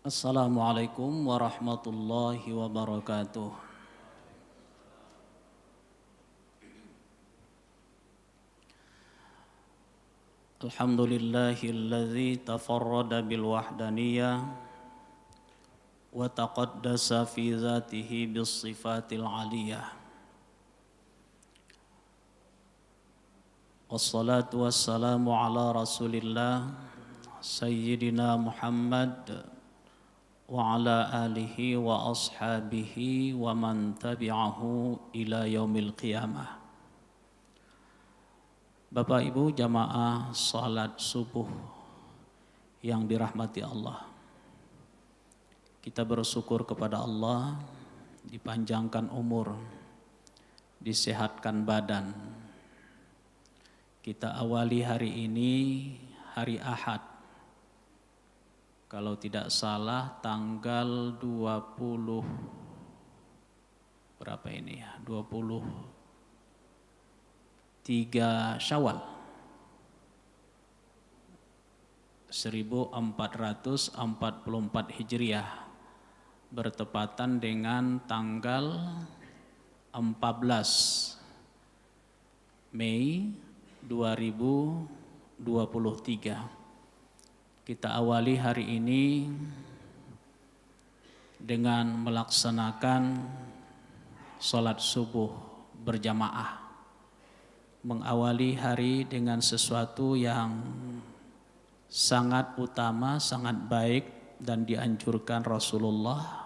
Assalamualaikum warahmatullahi wabarakatuh. Alhamdulillahilladzi tafarrada bil wahdaniyah wa taqaddasa fi zatihi bis sifatil aliyah. Wassalatu wassalamu ala Rasulillah Sayyidina Muhammad wa ala alihi wa ashabihi wa man tabi'ahu ila yaumil qiyamah. Bapak Ibu jamaah salat subuh yang dirahmati Allah. Kita bersyukur kepada Allah dipanjangkan umur, disehatkan badan. Kita awali hari ini hari Ahad. Kalau tidak salah tanggal 20 berapa ini ya? 23 Syawal 1444 Hijriah bertepatan dengan tanggal 14 Mei 2023. Kita awali hari ini dengan melaksanakan sholat subuh berjamaah. Mengawali hari dengan sesuatu yang sangat utama, sangat baik dan dianjurkan Rasulullah.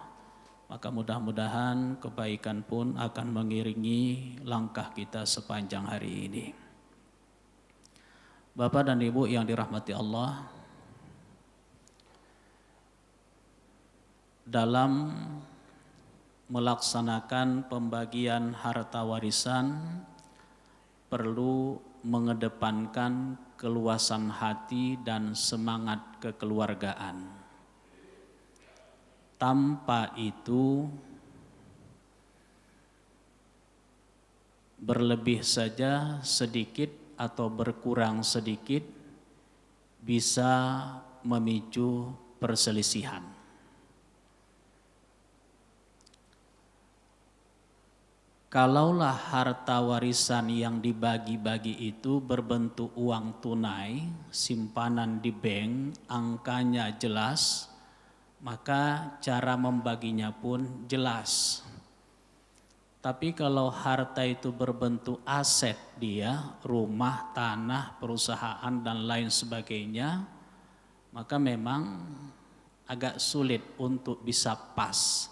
Maka mudah-mudahan kebaikan pun akan mengiringi langkah kita sepanjang hari ini. Bapak dan Ibu yang dirahmati Allah, dalam melaksanakan pembagian harta warisan perlu mengedepankan keluasan hati dan semangat kekeluargaan. Tanpa itu berlebih saja sedikit atau berkurang sedikit bisa memicu perselisihan. Kalaulah harta warisan yang dibagi-bagi itu berbentuk uang tunai, simpanan di bank, angkanya jelas, maka cara membaginya pun jelas. Tapi kalau harta itu berbentuk aset dia, rumah, tanah, perusahaan dan lain sebagainya, maka memang agak sulit untuk bisa pas,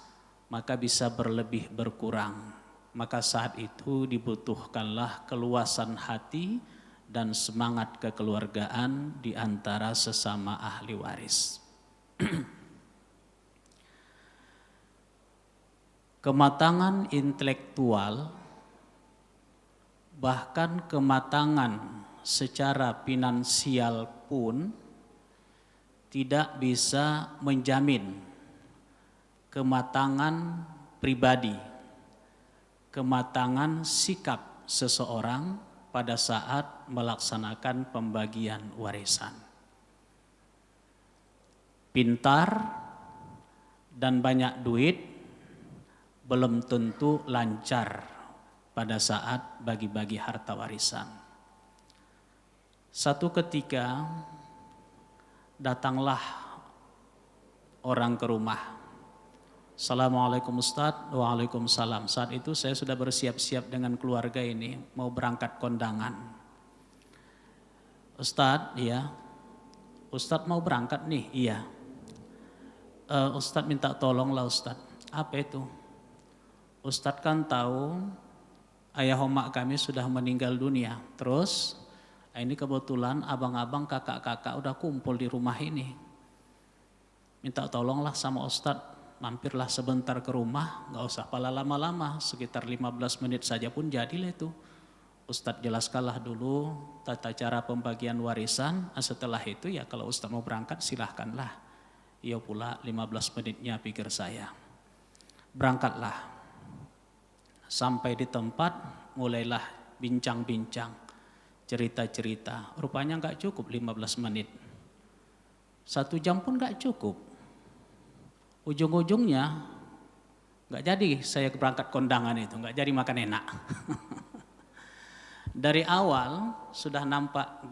maka bisa berlebih berkurang. Maka saat itu dibutuhkanlah keluasan hati dan semangat kekeluargaan di antara sesama ahli waris. Kematangan intelektual, bahkan kematangan secara finansial pun tidak bisa menjamin kematangan pribadi, kematangan sikap seseorang pada saat melaksanakan pembagian warisan. Pintar dan banyak duit belum tentu lancar pada saat bagi-bagi harta warisan. Satu ketika datanglah orang ke rumah. Assalamualaikum Ustadz, waalaikumsalam. Saat itu saya sudah bersiap-siap dengan keluarga ini mau berangkat kondangan. Ustadz, ya, Ustadz mau berangkat nih, iya. Ustadz minta tolonglah Ustadz. Apa itu? Ustadz kan tahu ayah omak kami sudah meninggal dunia. Terus ini kebetulan abang-abang kakak-kakak udah kumpul di rumah ini. Minta tolonglah sama Ustadz. Mampirlah sebentar ke rumah, gak usah pala lama-lama, sekitar 15 menit saja pun jadilah itu. Ustadz jelaskanlah dulu tata cara pembagian warisan, setelah itu ya kalau Ustadz mau berangkat silahkanlah. Iya pula 15 menitnya pikir saya. Berangkatlah. Sampai di tempat mulailah bincang-bincang, cerita-cerita. Rupanya gak cukup 15 menit. 1 jam pun gak cukup. Ujung-ujungnya nggak jadi saya berangkat kondangan itu, nggak jadi makan enak. Dari awal sudah nampak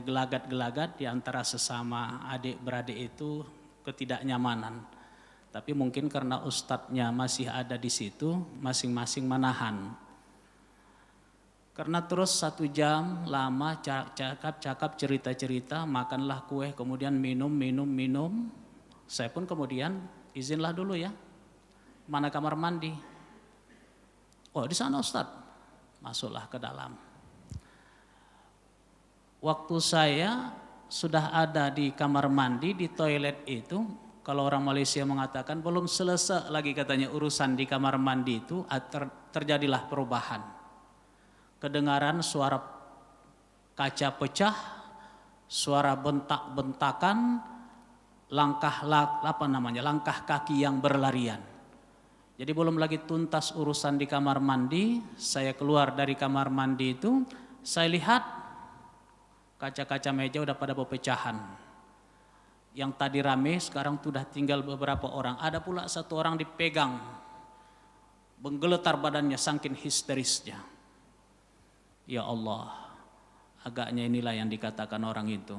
gelagat-gelagat di antara sesama adik-beradik itu ketidaknyamanan. Tapi mungkin karena ustadznya masih ada di situ, masing-masing menahan. Karena terus 1 jam lama cakap cerita-cerita, makanlah kue, kemudian minum. Saya pun kemudian izinlah dulu ya, mana kamar mandi. Oh di sana Ustadz. Masuklah ke dalam. Waktu saya sudah ada di kamar mandi, di toilet itu, kalau orang Malaysia mengatakan belum selesai lagi katanya urusan di kamar mandi itu, terjadilah perubahan. Kedengaran suara kaca pecah, suara bentak-bentakan, langkah kaki yang berlarian. Jadi belum lagi tuntas urusan di kamar mandi, saya keluar dari kamar mandi itu, saya lihat kaca-kaca meja udah pada pecahan. Yang tadi rame sekarang sudah tinggal beberapa orang. Ada pula 1 orang dipegang, menggeletar badannya saking histerisnya. Ya Allah, agaknya inilah yang dikatakan orang itu.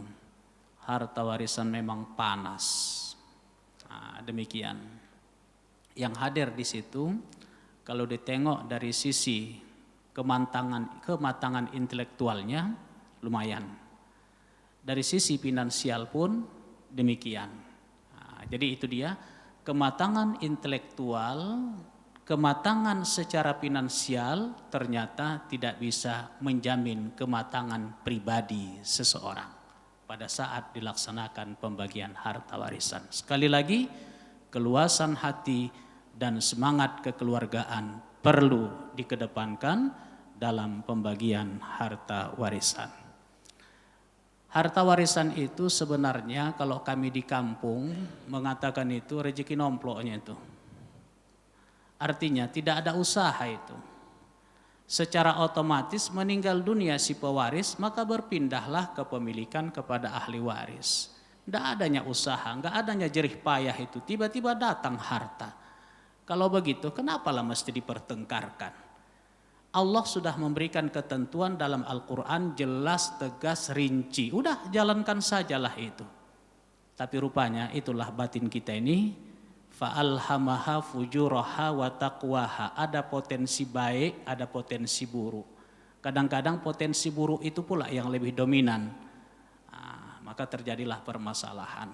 Harta warisan memang panas. Nah, demikian. Yang hadir di situ, kalau ditengok dari sisi kematangan intelektualnya lumayan. Dari sisi finansial pun demikian. Nah, jadi itu dia kematangan intelektual, kematangan secara finansial ternyata tidak bisa menjamin kematangan pribadi seseorang pada saat dilaksanakan pembagian harta warisan. Sekali lagi, keluasan hati dan semangat kekeluargaan perlu dikedepankan dalam pembagian harta warisan. Harta warisan itu sebenarnya kalau kami di kampung mengatakan itu rezeki nomploknya itu. Artinya tidak ada usaha itu. Secara otomatis meninggal dunia si pewaris, maka berpindahlah kepemilikan kepada ahli waris. Tidak adanya usaha, nggak adanya jerih payah itu, tiba-tiba datang harta. Kalau begitu, kenapalah mesti dipertengkarkan? Allah sudah memberikan ketentuan dalam Al-Quran jelas, tegas, rinci. Udah jalankan sajalah itu. Tapi rupanya itulah batin kita ini. Fa'alhamaha fujuraha wa taqwaha. Ada potensi baik, ada potensi buruk. Kadang-kadang potensi buruk itu pula yang lebih dominan. Nah, maka terjadilah permasalahan.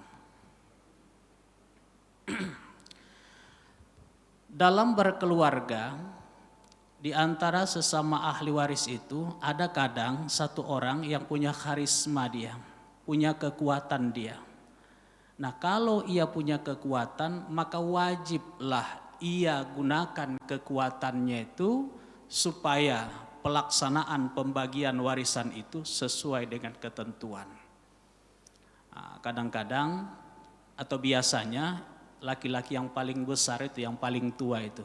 Dalam berkeluarga, di antara sesama ahli waris itu ada kadang 1 orang yang punya karisma dia, punya kekuatan dia. Nah kalau ia punya kekuatan, maka wajiblah ia gunakan kekuatannya itu supaya pelaksanaan pembagian warisan itu sesuai dengan ketentuan. Nah, kadang-kadang atau biasanya laki-laki yang paling besar itu, yang paling tua itu.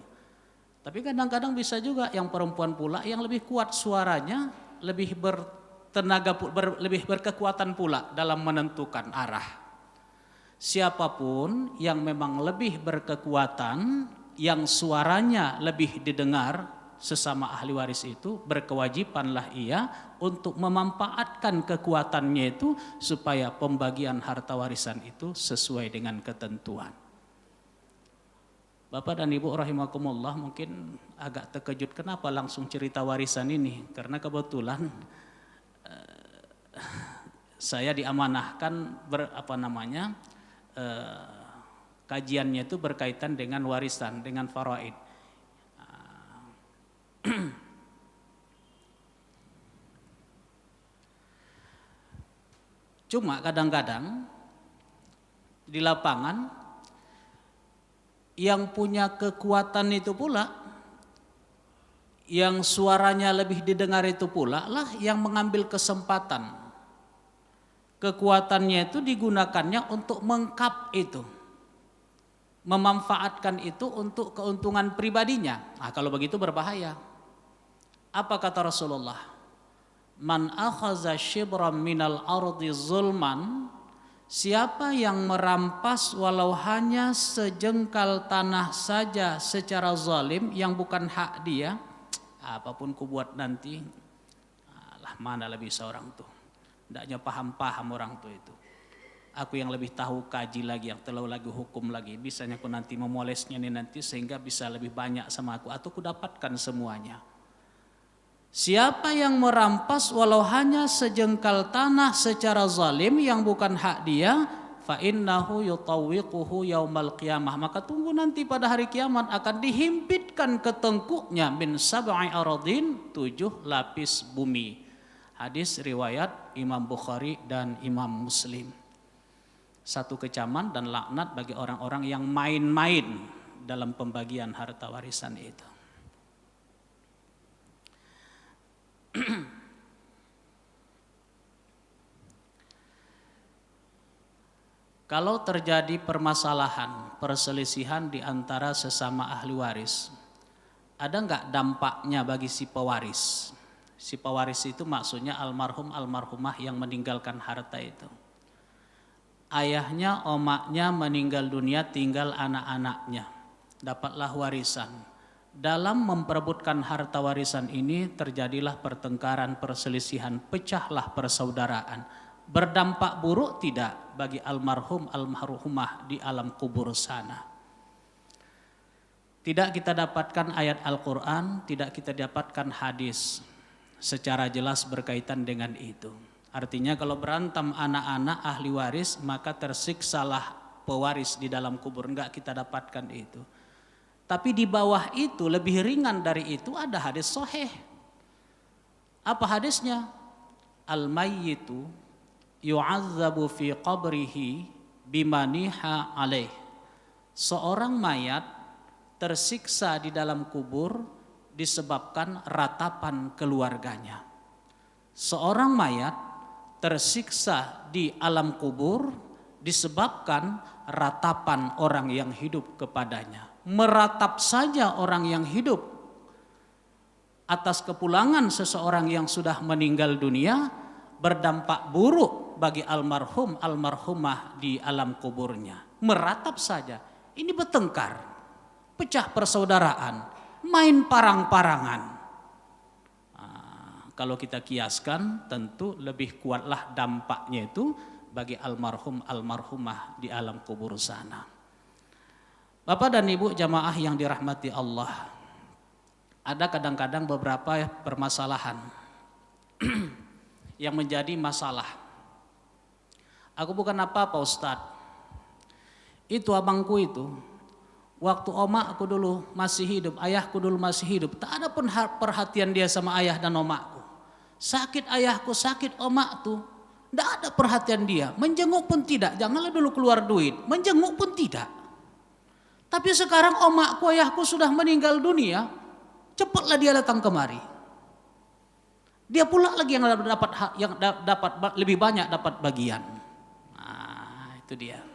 Tapi kadang-kadang bisa juga yang perempuan pula yang lebih kuat suaranya, lebih bertenaga, lebih berkekuatan pula dalam menentukan arah. Siapapun yang memang lebih berkekuatan, yang suaranya lebih didengar sesama ahli waris itu, berkewajibanlah ia untuk memanfaatkan kekuatannya itu supaya pembagian harta warisan itu sesuai dengan ketentuan. Bapak dan Ibu rahimakumullah mungkin agak terkejut kenapa langsung cerita warisan ini, karena kebetulan saya diamanahkan kajiannya itu berkaitan dengan warisan, dengan faraid. Cuma kadang-kadang di lapangan yang punya kekuatan itu pula, yang suaranya lebih didengar itu pula lah yang mengambil kesempatan. Kekuatannya itu digunakannya untuk mengkap itu, memanfaatkan itu untuk keuntungan pribadinya. Nah, kalau begitu berbahaya. Apa kata Rasulullah? Man akhaza shibran minal ardi zulman, Siapa yang merampas walau hanya sejengkal tanah saja secara zalim yang bukan hak dia, apapun ku buat nanti, alah mana lebih seorang tuh. Ndaknya paham-paham orang tuh itu. Aku yang lebih tahu kaji lagi, yang terlalu lagi hukum lagi. Bisanya aku nanti memolesnya nih nanti sehingga bisa lebih banyak sama aku atau ku dapatkan semuanya. Siapa yang merampas walau hanya sejengkal tanah secara zalim yang bukan hak dia, fa innahu yutawwiquhu yaumal qiyamah, maka tunggu nanti pada hari kiamat akan dihimpitkan ke tengkuknya min sab'i aradin, 7 lapis bumi. Hadis riwayat Imam Bukhari dan Imam Muslim. Satu kecaman dan laknat bagi orang-orang yang main-main dalam pembagian harta warisan itu. Kalau terjadi permasalahan, perselisihan di antara sesama ahli waris, ada enggak dampaknya bagi si pewaris? Si pewaris itu maksudnya almarhum almarhumah yang meninggalkan harta itu. Ayahnya, omaknya meninggal dunia, tinggal anak-anaknya, dapatlah warisan. Dalam memperebutkan harta warisan ini terjadilah pertengkaran, perselisihan, pecahlah persaudaraan. Berdampak buruk tidak bagi almarhum almarhumah di alam kubur sana. Tidak kita dapatkan ayat Al-Quran, tidak kita dapatkan hadis secara jelas berkaitan dengan itu. Artinya kalau berantem anak-anak ahli waris maka tersiksalah pewaris di dalam kubur. Enggak kita dapatkan itu. Tapi di bawah itu lebih ringan dari itu ada hadis sahih. Apa hadisnya? Al-mayyitu yu'azzabu fi qabrihi bimaniha alaih. Seorang mayat tersiksa di dalam kubur disebabkan ratapan keluarganya. Seorang mayat tersiksa di alam kubur disebabkan ratapan orang yang hidup kepadanya. Meratap saja orang yang hidup atas kepulangan seseorang yang sudah meninggal dunia berdampak buruk bagi almarhum almarhumah di alam kuburnya. Meratap saja, ini bertengkar, pecah persaudaraan, main parang-parangan. Kalau kita kiaskan tentu lebih kuatlah dampaknya itu bagi almarhum almarhumah di alam kubur sana. Bapak dan Ibu jamaah yang dirahmati Allah, ada kadang-kadang beberapa permasalahan yang menjadi masalah. Aku bukan apa-apa Ustadz, itu abangku itu, waktu omakku dulu masih hidup, ayahku dulu masih hidup, tak ada pun perhatian dia sama ayah dan omakku. Sakit ayahku, sakit omakku, tidak ada perhatian dia, menjenguk pun tidak, janganlah dulu keluar duit, menjenguk pun tidak. Tapi sekarang omakku, ayahku sudah meninggal dunia, cepatlah dia datang kemari. Dia pula lagi yang dapat lebih banyak dapat bagian. Nah, itu dia.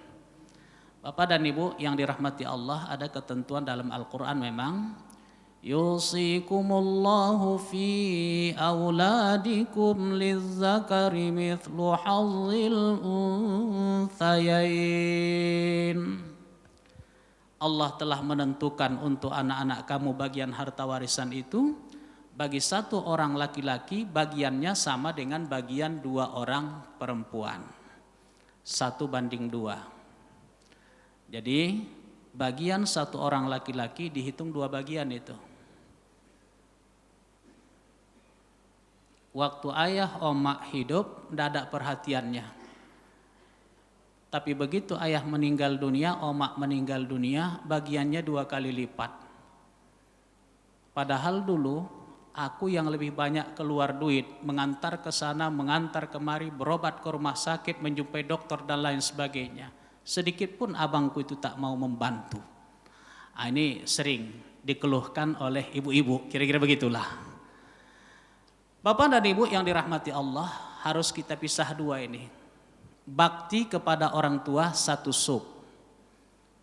Bapak dan Ibu yang dirahmati Allah, ada ketentuan dalam Al-Quran memang. Yusikumullahu fi auladikum lizzakari mithlu hazzil unthayain. Allah telah menentukan untuk anak-anak kamu bagian harta warisan itu, bagi satu orang laki-laki bagiannya sama dengan bagian 2 orang perempuan. 1:2. Jadi bagian 1 orang laki-laki dihitung 2 bagian itu. Waktu ayah omak hidup tidak ada perhatiannya. Tapi begitu ayah meninggal dunia, omak meninggal dunia, bagiannya 2 kali lipat. Padahal dulu aku yang lebih banyak keluar duit, mengantar ke sana, mengantar kemari, berobat ke rumah sakit, menjumpai dokter dan lain sebagainya. Sedikit pun abangku itu tak mau membantu. Ini sering dikeluhkan oleh ibu-ibu, kira-kira begitulah. Bapak dan Ibu yang dirahmati Allah, harus kita pisah 2 ini. Bakti kepada orang tua 1 sub,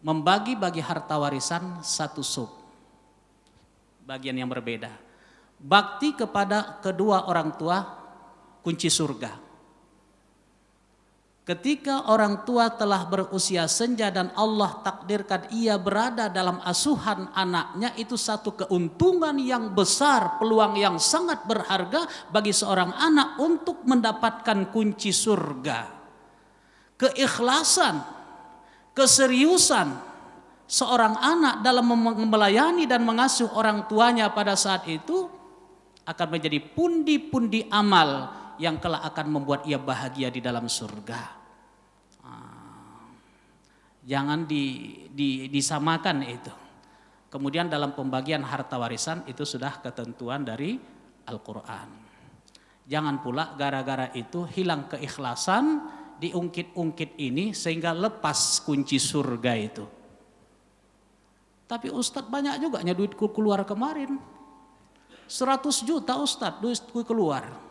membagi-bagi harta warisan 1 sub, bagian yang berbeda. Bakti kepada kedua orang tua kunci surga. Ketika orang tua telah berusia senja dan Allah takdirkan ia berada dalam asuhan anaknya, itu satu keuntungan yang besar, peluang yang sangat berharga bagi seorang anak untuk mendapatkan kunci surga. Keikhlasan, keseriusan seorang anak dalam melayani dan mengasuh orang tuanya pada saat itu akan menjadi pundi-pundi amal yang kelak akan membuat ia bahagia di dalam surga. Jangan disamakan itu. Kemudian dalam pembagian harta warisan itu sudah ketentuan dari Al-Quran. Jangan pula gara-gara itu hilang keikhlasan, diungkit-ungkit ini sehingga lepas kunci surga itu. Tapi Ustadz banyak juga duitku keluar kemarin. 100 juta Ustadz duitku keluar.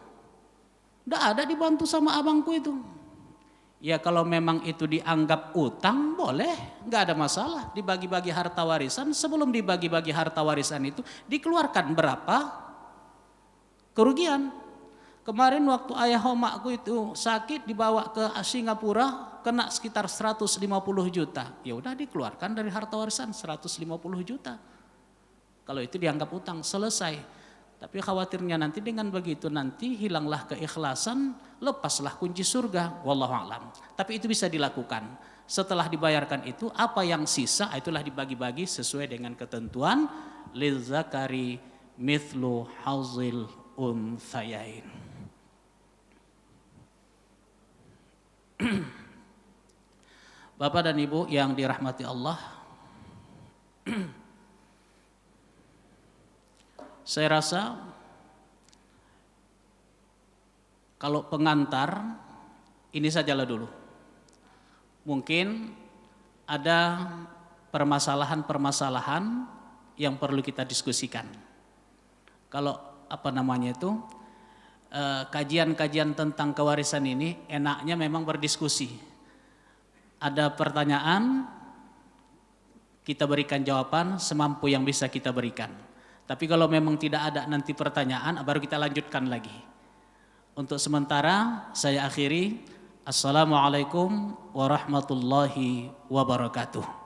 Nggak ada dibantu sama abangku itu. Ya kalau memang itu dianggap utang boleh, nggak ada masalah. Dibagi-bagi harta warisan, sebelum dibagi-bagi harta warisan itu dikeluarkan berapa kerugian. Kemarin waktu ayah omakku itu sakit dibawa ke Singapura, kena sekitar 150 juta. Ya udah dikeluarkan dari harta warisan 150 juta. Kalau itu dianggap utang, selesai. Tapi khawatirnya nanti dengan begitu nanti hilanglah keikhlasan, lepaslah kunci surga. Wallahu a'lam. Tapi itu bisa dilakukan. Setelah dibayarkan itu, apa yang sisa itulah dibagi-bagi sesuai dengan ketentuan lil zakari mithlu hauzil unthayain. Bapak dan Ibu yang dirahmati Allah, saya rasa kalau pengantar ini sajalah dulu. Mungkin ada permasalahan-permasalahan yang perlu kita diskusikan. Kalau kajian-kajian tentang kewarisan ini enaknya memang berdiskusi. Ada pertanyaan, kita berikan jawaban semampu yang bisa kita berikan. Tapi kalau memang tidak ada nanti pertanyaan, baru kita lanjutkan lagi. Untuk sementara saya akhiri. Assalamualaikum warahmatullahi wabarakatuh.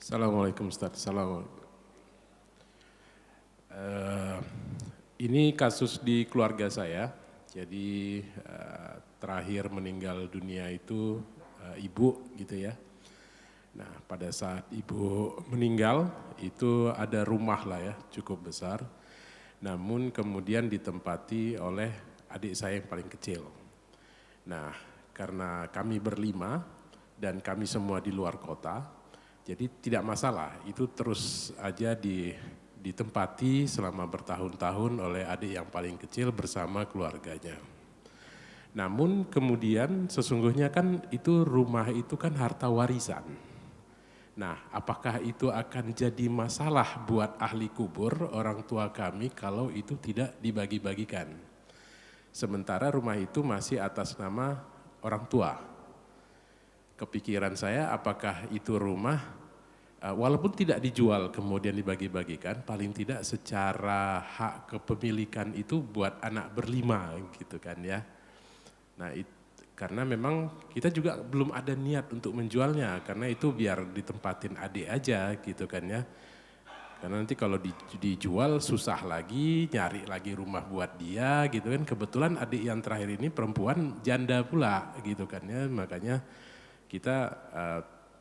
Assalamualaikum Ustaz. Assalamualaikum. Ini kasus di keluarga saya. Jadi terakhir meninggal dunia itu ibu gitu ya. Nah pada saat ibu meninggal itu ada rumah lah ya cukup besar. Namun kemudian ditempati oleh adik saya yang paling kecil. Nah karena kami berlima dan kami semua di luar kota. Jadi tidak masalah, itu terus aja ditempati selama bertahun-tahun oleh adik yang paling kecil bersama keluarganya. Namun kemudian sesungguhnya kan itu rumah itu kan harta warisan. Nah apakah itu akan jadi masalah buat ahli kubur orang tua kami kalau itu tidak dibagi-bagikan? Sementara rumah itu masih atas nama orang tua. Kepikiran saya apakah itu rumah walaupun tidak dijual kemudian dibagi-bagikan, paling tidak secara hak kepemilikan itu buat anak berlima gitu kan ya. Nah karena memang kita juga belum ada niat untuk menjualnya karena itu biar ditempatin adik aja gitu kan ya. Karena nanti kalau dijual susah lagi, nyari lagi rumah buat dia gitu kan. Kebetulan adik yang terakhir ini perempuan janda pula gitu kan ya, makanya kita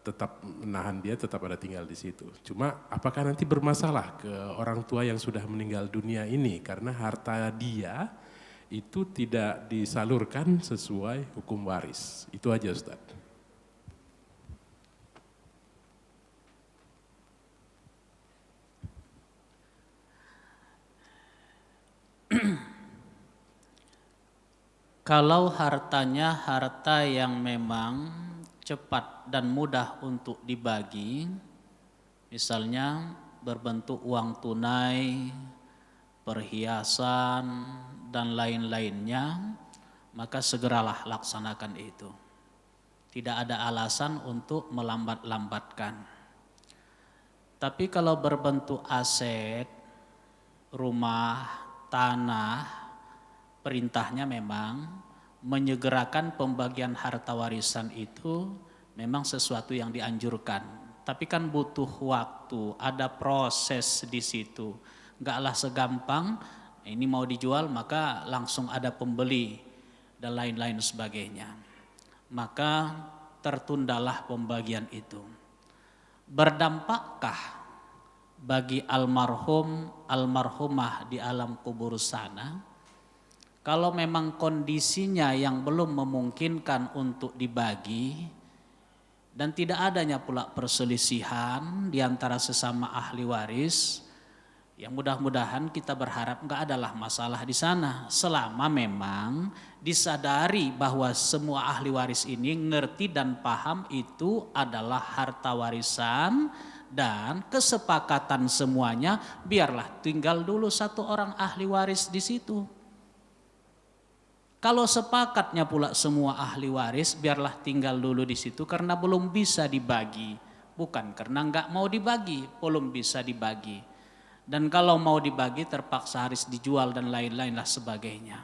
tetap menahan dia, tetap ada tinggal di situ. Cuma apakah nanti bermasalah ke orang tua yang sudah meninggal dunia ini karena harta dia itu tidak disalurkan sesuai hukum waris. Itu aja Ustaz. Kalau hartanya harta yang memang cepat dan mudah untuk dibagi, misalnya berbentuk uang tunai perhiasan, dan lain-lainnya, maka segeralah laksanakan itu. Tidak ada alasan untuk melambat-lambatkan. Tapi kalau berbentuk aset, rumah, tanah, perintahnya memang menyegerakan pembagian harta warisan itu memang sesuatu yang dianjurkan. Tapi kan butuh waktu, ada proses di situ. Enggaklah segampang ini mau dijual maka langsung ada pembeli dan lain-lain sebagainya. Maka tertundalah pembagian itu. Berdampakkah bagi almarhum, almarhumah di alam kubur sana? Kalau memang kondisinya yang belum memungkinkan untuk dibagi dan tidak adanya pula perselisihan di antara sesama ahli waris, yang mudah-mudahan kita berharap enggak adalah masalah di sana, selama memang disadari bahwa semua ahli waris ini ngerti dan paham itu adalah harta warisan dan kesepakatan semuanya, biarlah tinggal dulu satu orang ahli waris di situ. Kalau sepakatnya pula semua ahli waris, biarlah tinggal dulu di situ karena belum bisa dibagi, bukan karena enggak mau dibagi, belum bisa dibagi. Dan kalau mau dibagi terpaksa harus dijual dan lain-lain lah sebagainya.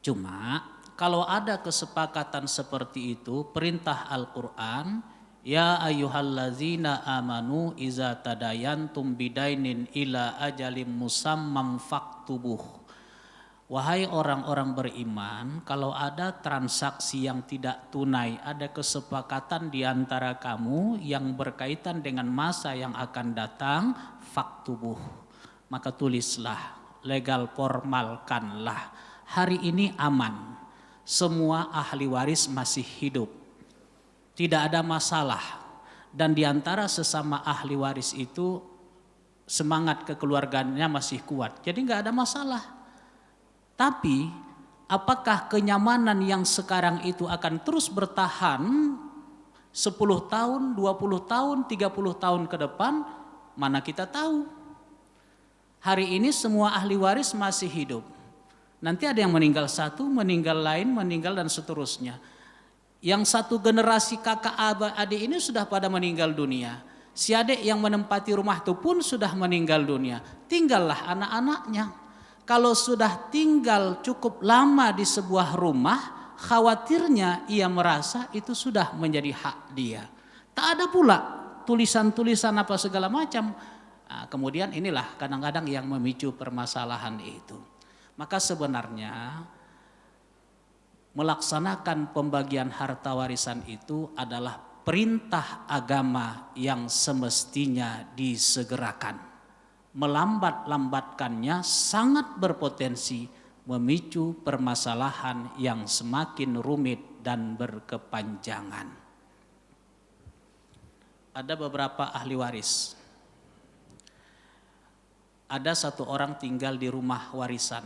Cuma kalau ada kesepakatan seperti itu, perintah Al-Quran, ya ayyuhallazina amanu iza tadayantum bidainin ila ajalim musammam faktubuh. Wahai orang-orang beriman, kalau ada transaksi yang tidak tunai, ada kesepakatan di antara kamu yang berkaitan dengan masa yang akan datang, faktubuh. Maka tulislah, legal formalkanlah. Hari ini aman, semua ahli waris masih hidup, tidak ada masalah. Dan di antara sesama ahli waris itu semangat kekeluargaannya masih kuat, jadi nggak ada masalah. Tapi apakah kenyamanan yang sekarang itu akan terus bertahan 10 tahun, 20 tahun, 30 tahun ke depan? Mana kita tahu. Hari ini semua ahli waris masih hidup. Nanti ada yang meninggal satu, meninggal lain, meninggal dan seterusnya. Yang satu generasi kakak adik ini sudah pada meninggal dunia. Si adik yang menempati rumah itu pun sudah meninggal dunia. Tinggallah anak-anaknya. Kalau sudah tinggal cukup lama di sebuah rumah, khawatirnya ia merasa itu sudah menjadi hak dia. Tak ada pula tulisan-tulisan apa segala macam. Nah, kemudian inilah kadang-kadang yang memicu permasalahan itu. Maka sebenarnya melaksanakan pembagian harta warisan itu adalah perintah agama yang semestinya disegerakan. Melambat-lambatkannya sangat berpotensi memicu permasalahan yang semakin rumit dan berkepanjangan. Ada beberapa ahli waris. Ada satu orang tinggal di rumah warisan,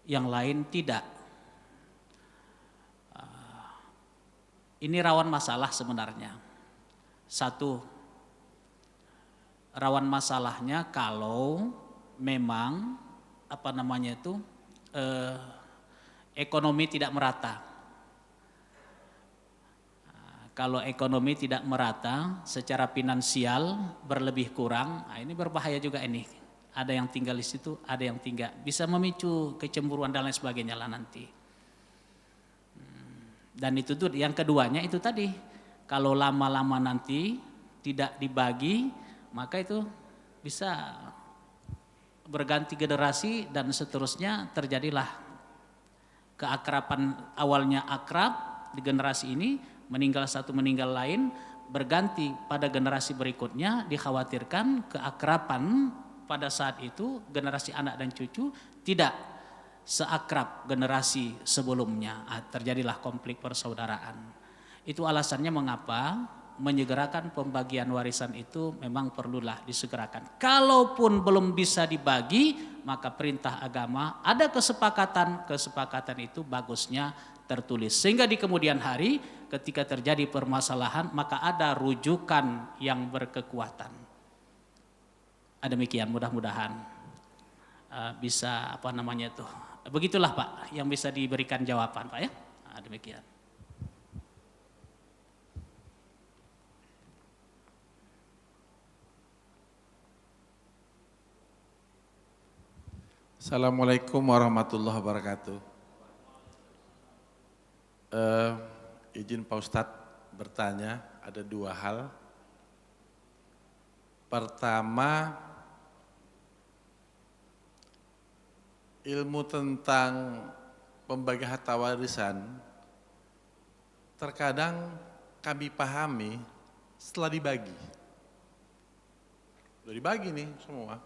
yang lain tidak. Ini rawan masalah sebenarnya. Satu, rawan masalahnya kalau memang ekonomi tidak merata. Kalau ekonomi tidak merata secara finansial berlebih kurang, nah ini berbahaya juga ini. Ada yang tinggal di situ, ada yang tinggal. Bisa memicu kecemburuan dan lain sebagainya lah nanti. Dan itu tuh yang keduanya itu tadi, kalau lama-lama nanti tidak dibagi, maka itu bisa berganti generasi dan seterusnya, terjadilah keakraban awalnya akrab di generasi ini, meninggal satu meninggal lain, berganti pada generasi berikutnya, dikhawatirkan keakraban pada saat itu generasi anak dan cucu tidak seakrab generasi sebelumnya. Terjadilah konflik persaudaraan. Itu alasannya mengapa menyegerakan pembagian warisan itu memang perlulah disegerakan. Kalaupun belum bisa dibagi, maka perintah agama ada kesepakatan itu bagusnya tertulis. Sehingga di kemudian hari ketika terjadi permasalahan, maka ada rujukan yang berkekuatan. Demikian mudah-mudahan bisa apa namanya itu. Begitulah Pak yang bisa diberikan jawaban Pak ya. Demikian. Assalamualaikum warahmatullahi wabarakatuh. Izin Pak Ustadz bertanya, ada dua hal. Pertama, ilmu tentang pembagian harta warisan terkadang kami pahami setelah dibagi. Udah dibagi nih semua,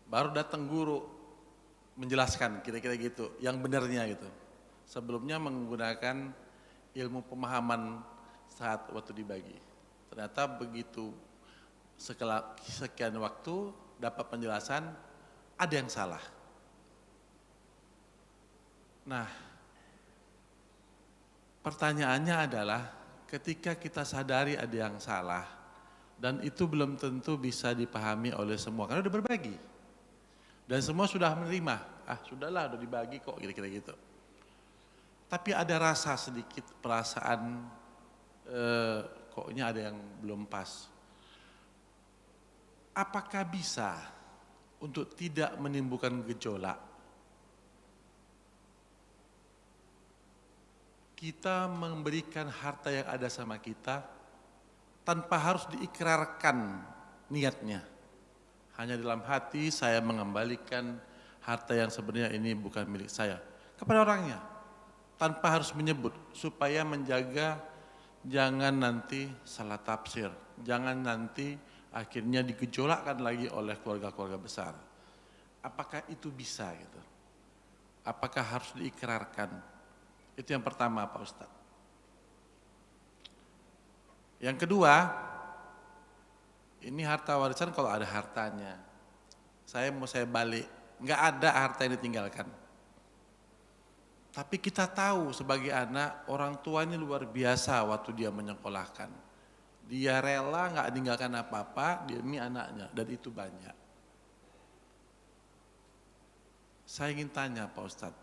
baru datang guru menjelaskan kira-kira gitu, yang benarnya gitu. Sebelumnya menggunakan ilmu pemahaman saat waktu dibagi. Ternyata begitu sekian waktu dapat penjelasan, ada yang salah. Nah, pertanyaannya adalah ketika kita sadari ada yang salah, dan itu belum tentu bisa dipahami oleh semua, karena udah berbagi. Dan semua sudah menerima, sudahlah udah dibagi kok, kira-kira gitu. Tapi ada rasa sedikit perasaan, koknya ada yang belum pas. Apakah bisa untuk tidak menimbulkan gejolak, kita memberikan harta yang ada sama kita tanpa harus diikrarkan niatnya? Hanya dalam hati saya mengembalikan harta yang sebenarnya ini bukan milik saya kepada orangnya, tanpa harus menyebut, supaya menjaga jangan nanti salah tafsir, jangan nanti akhirnya digejolakkan lagi oleh keluarga-keluarga besar. Apakah itu bisa gitu? Apakah harus diikrarkan? Itu yang pertama Pak Ustadz. Yang kedua, ini harta warisan kalau ada hartanya. Saya balik, nggak ada harta yang ditinggalkan. Tapi kita tahu sebagai anak, orang tua ini luar biasa waktu dia menyekolahkan. Dia rela nggak meninggalkan apa-apa demi anaknya, dan itu banyak. Saya ingin tanya Pak Ustadz,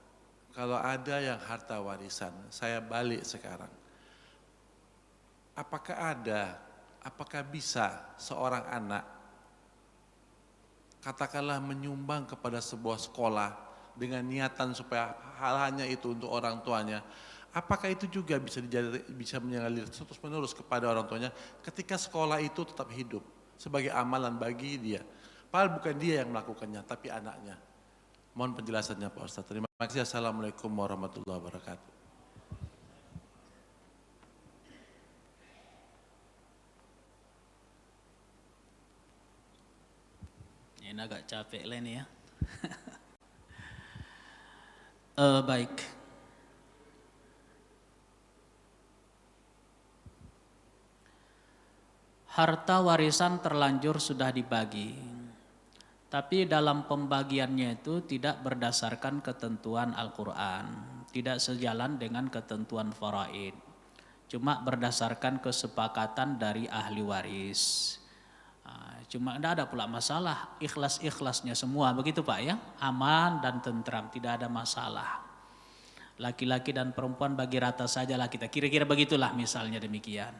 kalau ada yang harta warisan, saya balik sekarang. Apakah bisa seorang anak katakanlah menyumbang kepada sebuah sekolah dengan niatan supaya hal-halnya itu untuk orang tuanya? Apakah itu juga bisa mengalir terus-menerus kepada orang tuanya ketika sekolah itu tetap hidup sebagai amalan bagi dia? Padahal bukan dia yang melakukannya, tapi anaknya. Mohon penjelasannya Pak Ustadz. Terima kasih. Assalamualaikum warahmatullahi wabarakatuh. Ini agak capek lah ini ya. Baik. Harta warisan terlanjur sudah dibagi. Tapi dalam pembagiannya itu tidak berdasarkan ketentuan Al-Quran. Tidak sejalan dengan ketentuan faraid. Cuma berdasarkan kesepakatan dari ahli waris. Cuma tidak ada pula masalah, ikhlas-ikhlasnya semua, begitu Pak ya, aman dan tentram, tidak ada masalah. Laki-laki dan perempuan bagi rata sajalah kita, kira-kira begitulah misalnya demikian.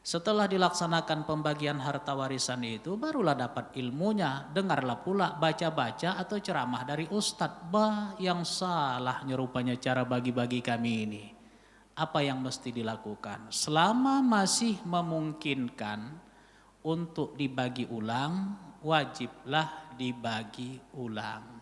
Setelah dilaksanakan pembagian harta warisan itu, barulah dapat ilmunya, dengarlah pula baca-baca atau ceramah dari ustadz, yang salah rupanya cara bagi-bagi kami ini. Apa yang mesti dilakukan? Selama masih memungkinkan untuk dibagi ulang, wajiblah dibagi ulang.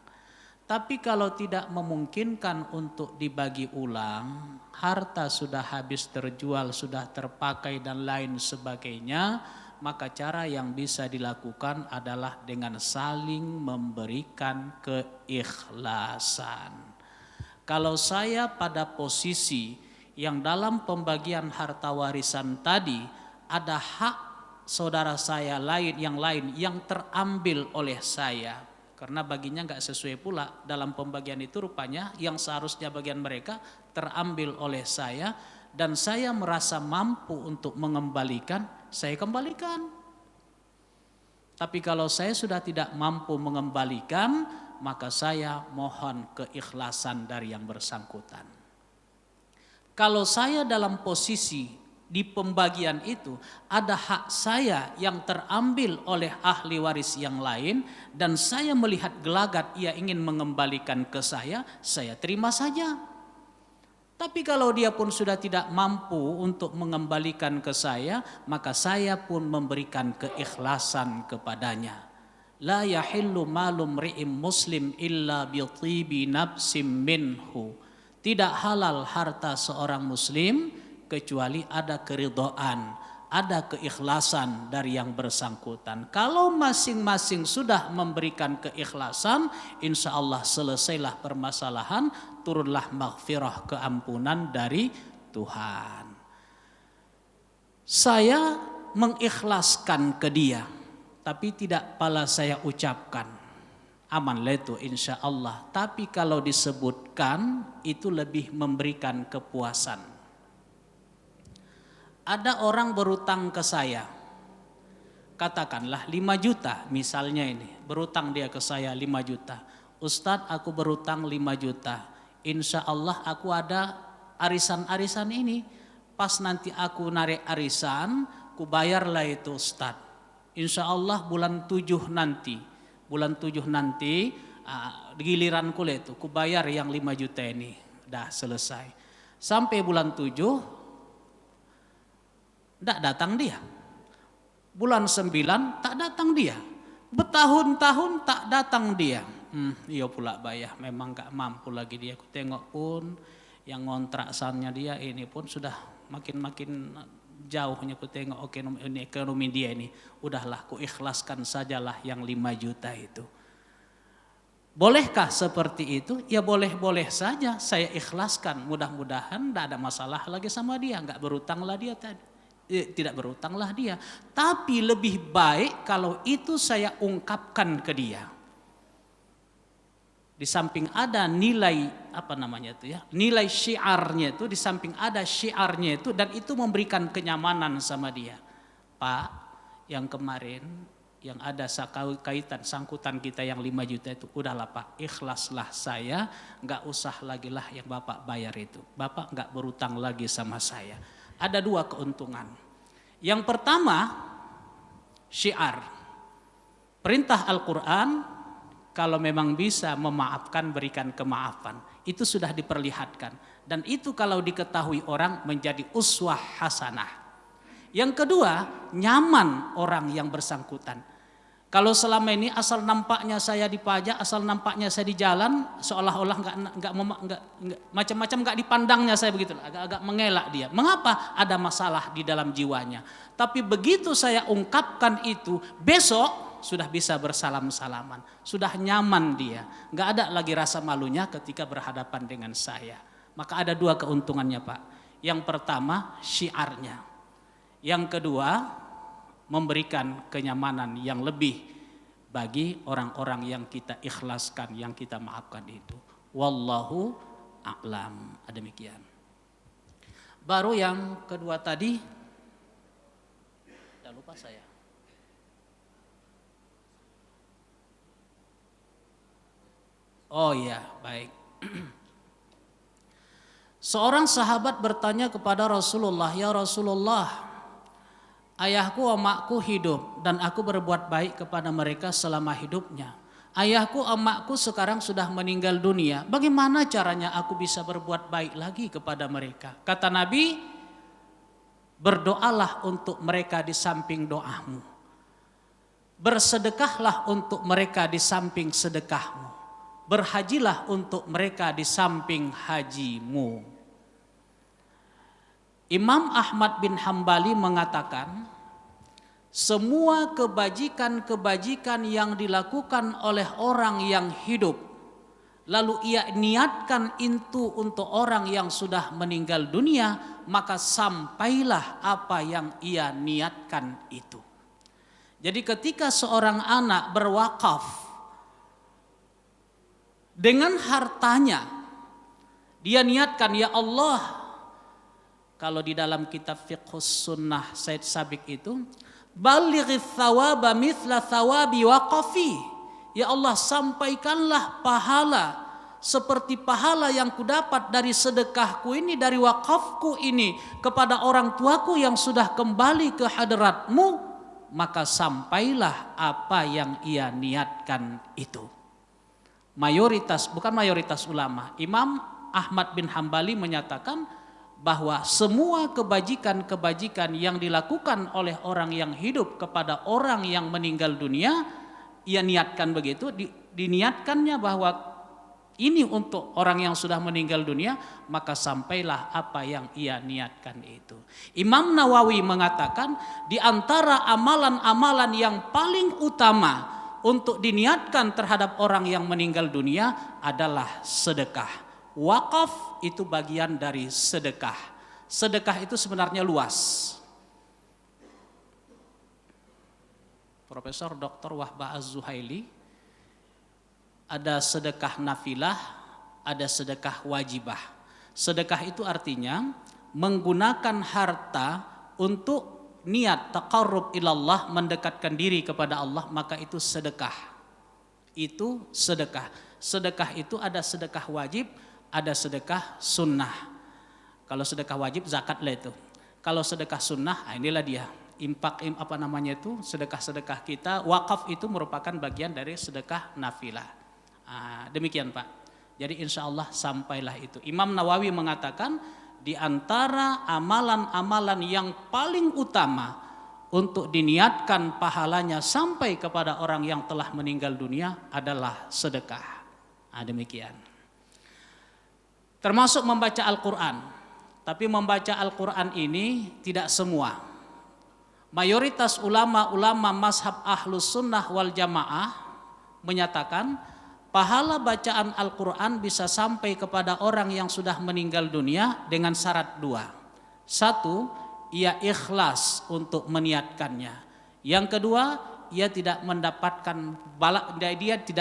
Tapi kalau tidak memungkinkan untuk dibagi ulang, harta sudah habis terjual, sudah terpakai dan lain sebagainya, maka cara yang bisa dilakukan adalah dengan saling memberikan keikhlasan. Kalau saya pada posisi yang dalam pembagian harta warisan tadi ada hak saudara saya yang lain yang terambil oleh saya, karena baginya nggak sesuai pula dalam pembagian itu, rupanya yang seharusnya bagian mereka terambil oleh saya, dan saya merasa mampu untuk mengembalikan, saya kembalikan. Tapi kalau saya sudah tidak mampu mengembalikan, maka saya mohon keikhlasan dari yang bersangkutan. Kalau saya dalam posisi di pembagian itu ada hak saya yang terambil oleh ahli waris yang lain dan saya melihat gelagat ia ingin mengembalikan ke saya terima saja. Tapi kalau dia pun sudah tidak mampu untuk mengembalikan ke saya, maka saya pun memberikan keikhlasan kepadanya. La yahillu malum ri'im muslim illa bi tibi nafsim minhu. Tidak halal harta seorang muslim kecuali ada keridhaan, ada keikhlasan dari yang bersangkutan. Kalau masing-masing sudah memberikan keikhlasan, insya Allah selesailah permasalahan, turunlah maghfirah, keampunan dari Tuhan. Saya mengikhlaskan ke dia, tapi tidak pala saya ucapkan. Aman lah itu insya Allah. Tapi kalau disebutkan itu lebih memberikan kepuasan. Ada orang berutang ke saya, katakanlah 5 juta misalnya ini, berutang dia ke saya 5 juta. Ustadz aku berutang 5 juta, insya Allah aku ada arisan-arisan ini. Pas nanti aku narik arisan, ku bayarlah itu Ustadz. Insya Allah bulan 7 nanti, giliranku lah itu, ku bayar yang 5 juta ini, dah selesai. Sampai bulan 7, tidak datang dia. Bulan 9 tak datang dia. Bertahun-tahun tak datang dia. Iya pula bayar. Memang gak mampu lagi dia. Aku tengok pun yang ngontraksannya dia ini pun sudah makin jauhnya. Aku tengok ekonomi dia ini. Udahlah ku ikhlaskan sajalah yang 5 juta itu. Bolehkah seperti itu? Ya boleh-boleh saja. Saya ikhlaskan. Mudah-mudahan tidak ada masalah lagi sama dia. Gak berutanglah dia tadi. Tidak berutanglah dia, tapi lebih baik kalau itu saya ungkapkan ke dia. Di samping ada nilai nilai syiarnya itu, di samping ada syiarnya itu, dan itu memberikan kenyamanan sama dia. Pak, yang kemarin yang ada kaitan sangkutan kita yang 5 juta itu, udahlah Pak, ikhlaslah saya, nggak usah lagi lah yang Bapak bayar itu. Bapak nggak berutang lagi sama saya. Ada 2 keuntungan. Yang pertama, syiar. Perintah Al-Quran, kalau memang bisa memaafkan, berikan kemaafan. Itu sudah diperlihatkan. Dan itu kalau diketahui orang menjadi uswah hasanah. Yang kedua, nyaman orang yang bersangkutan. Kalau selama ini asal nampaknya saya dipajak, asal nampaknya saya di jalan, seolah-olah nggak macam-macam nggak dipandangnya saya begitu, agak mengelak dia. Mengapa? Ada masalah di dalam jiwanya. Tapi begitu saya ungkapkan itu, besok sudah bisa bersalam-salaman, sudah nyaman dia, nggak ada lagi rasa malunya ketika berhadapan dengan saya. Maka ada 2 keuntungannya Pak. Yang pertama syiarnya, yang kedua memberikan kenyamanan yang lebih bagi orang-orang yang kita ikhlaskan, yang kita maafkan itu. Wallahu a'lam. Demikian. Baru yang kedua tadi, udah lupa saya. Oh iya, baik. Seorang sahabat bertanya kepada Rasulullah, ya Rasulullah, ayahku emakku hidup dan aku berbuat baik kepada mereka selama hidupnya. Ayahku emakku sekarang sudah meninggal dunia. Bagaimana caranya aku bisa berbuat baik lagi kepada mereka? Kata Nabi, berdoalah untuk mereka di samping doamu. Bersedekahlah untuk mereka di samping sedekahmu. Berhajilah untuk mereka di samping hajimu. Imam Ahmad bin Hambali mengatakan, semua kebajikan-kebajikan yang dilakukan oleh orang yang hidup, lalu ia niatkan itu untuk orang yang sudah meninggal dunia, maka sampailah apa yang ia niatkan itu. Jadi ketika seorang anak berwakaf dengan hartanya, dia niatkan, ya Allah, kalau di dalam kitab Fiqhus Sunnah Said Sabiq itu, Ballighis thawaba mithla thawabi waqafi. Ya Allah, sampaikanlah pahala seperti pahala yang kudapat dari sedekahku ini, dari wakafku ini kepada orang tuaku yang sudah kembali ke hadratmu, maka sampailah apa yang ia niatkan itu. Bukan mayoritas ulama, Imam Ahmad bin Hambali menyatakan bahwa semua kebajikan-kebajikan yang dilakukan oleh orang yang hidup kepada orang yang meninggal dunia, ia niatkan begitu, diniatkannya bahwa ini untuk orang yang sudah meninggal dunia, maka sampailah apa yang ia niatkan itu. Imam Nawawi mengatakan di antara amalan-amalan yang paling utama untuk diniatkan terhadap orang yang meninggal dunia adalah sedekah. Wakaf itu bagian dari sedekah. Sedekah itu sebenarnya luas. Profesor Dr. Wahbah Az-Zuhaili, ada sedekah nafilah, ada sedekah wajibah. Sedekah itu artinya menggunakan harta untuk niat taqarrub ilallah, mendekatkan diri kepada Allah, maka itu sedekah. Itu sedekah. Sedekah itu ada sedekah wajib, ada sedekah sunnah. Kalau sedekah wajib zakat lah itu. Kalau sedekah sunnah, inilah dia. Sedekah-sedekah kita, wakaf itu merupakan bagian dari sedekah nafilah. Demikian Pak. Jadi insya Allah sampailah itu. Imam Nawawi mengatakan di antara amalan-amalan yang paling utama untuk diniatkan pahalanya sampai kepada orang yang telah meninggal dunia adalah sedekah. Demikian. Termasuk membaca Al-Quran. Tapi membaca Al-Quran ini tidak semua. Mayoritas ulama-ulama mazhab Ahlus Sunnah wal Jamaah menyatakan pahala bacaan Al-Quran bisa sampai kepada orang yang sudah meninggal dunia dengan syarat dua. Satu, ia ikhlas untuk meniatkannya. Yang kedua, dia tidak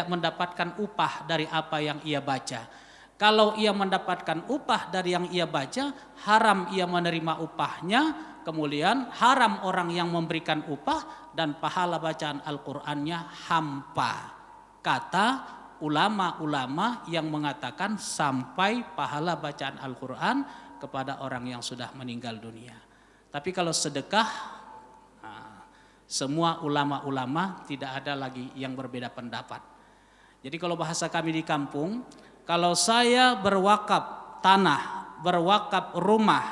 mendapatkan upah dari apa yang ia baca. Kalau ia mendapatkan upah dari yang ia baca, haram ia menerima upahnya, kemudian haram orang yang memberikan upah, dan pahala bacaan Al-Qur'annya hampa. Kata ulama-ulama yang mengatakan sampai pahala bacaan Al-Quran kepada orang yang sudah meninggal dunia. Tapi kalau sedekah, semua ulama-ulama tidak ada lagi yang berbeda pendapat. Jadi kalau bahasa kami di kampung, kalau saya berwakaf tanah, berwakaf rumah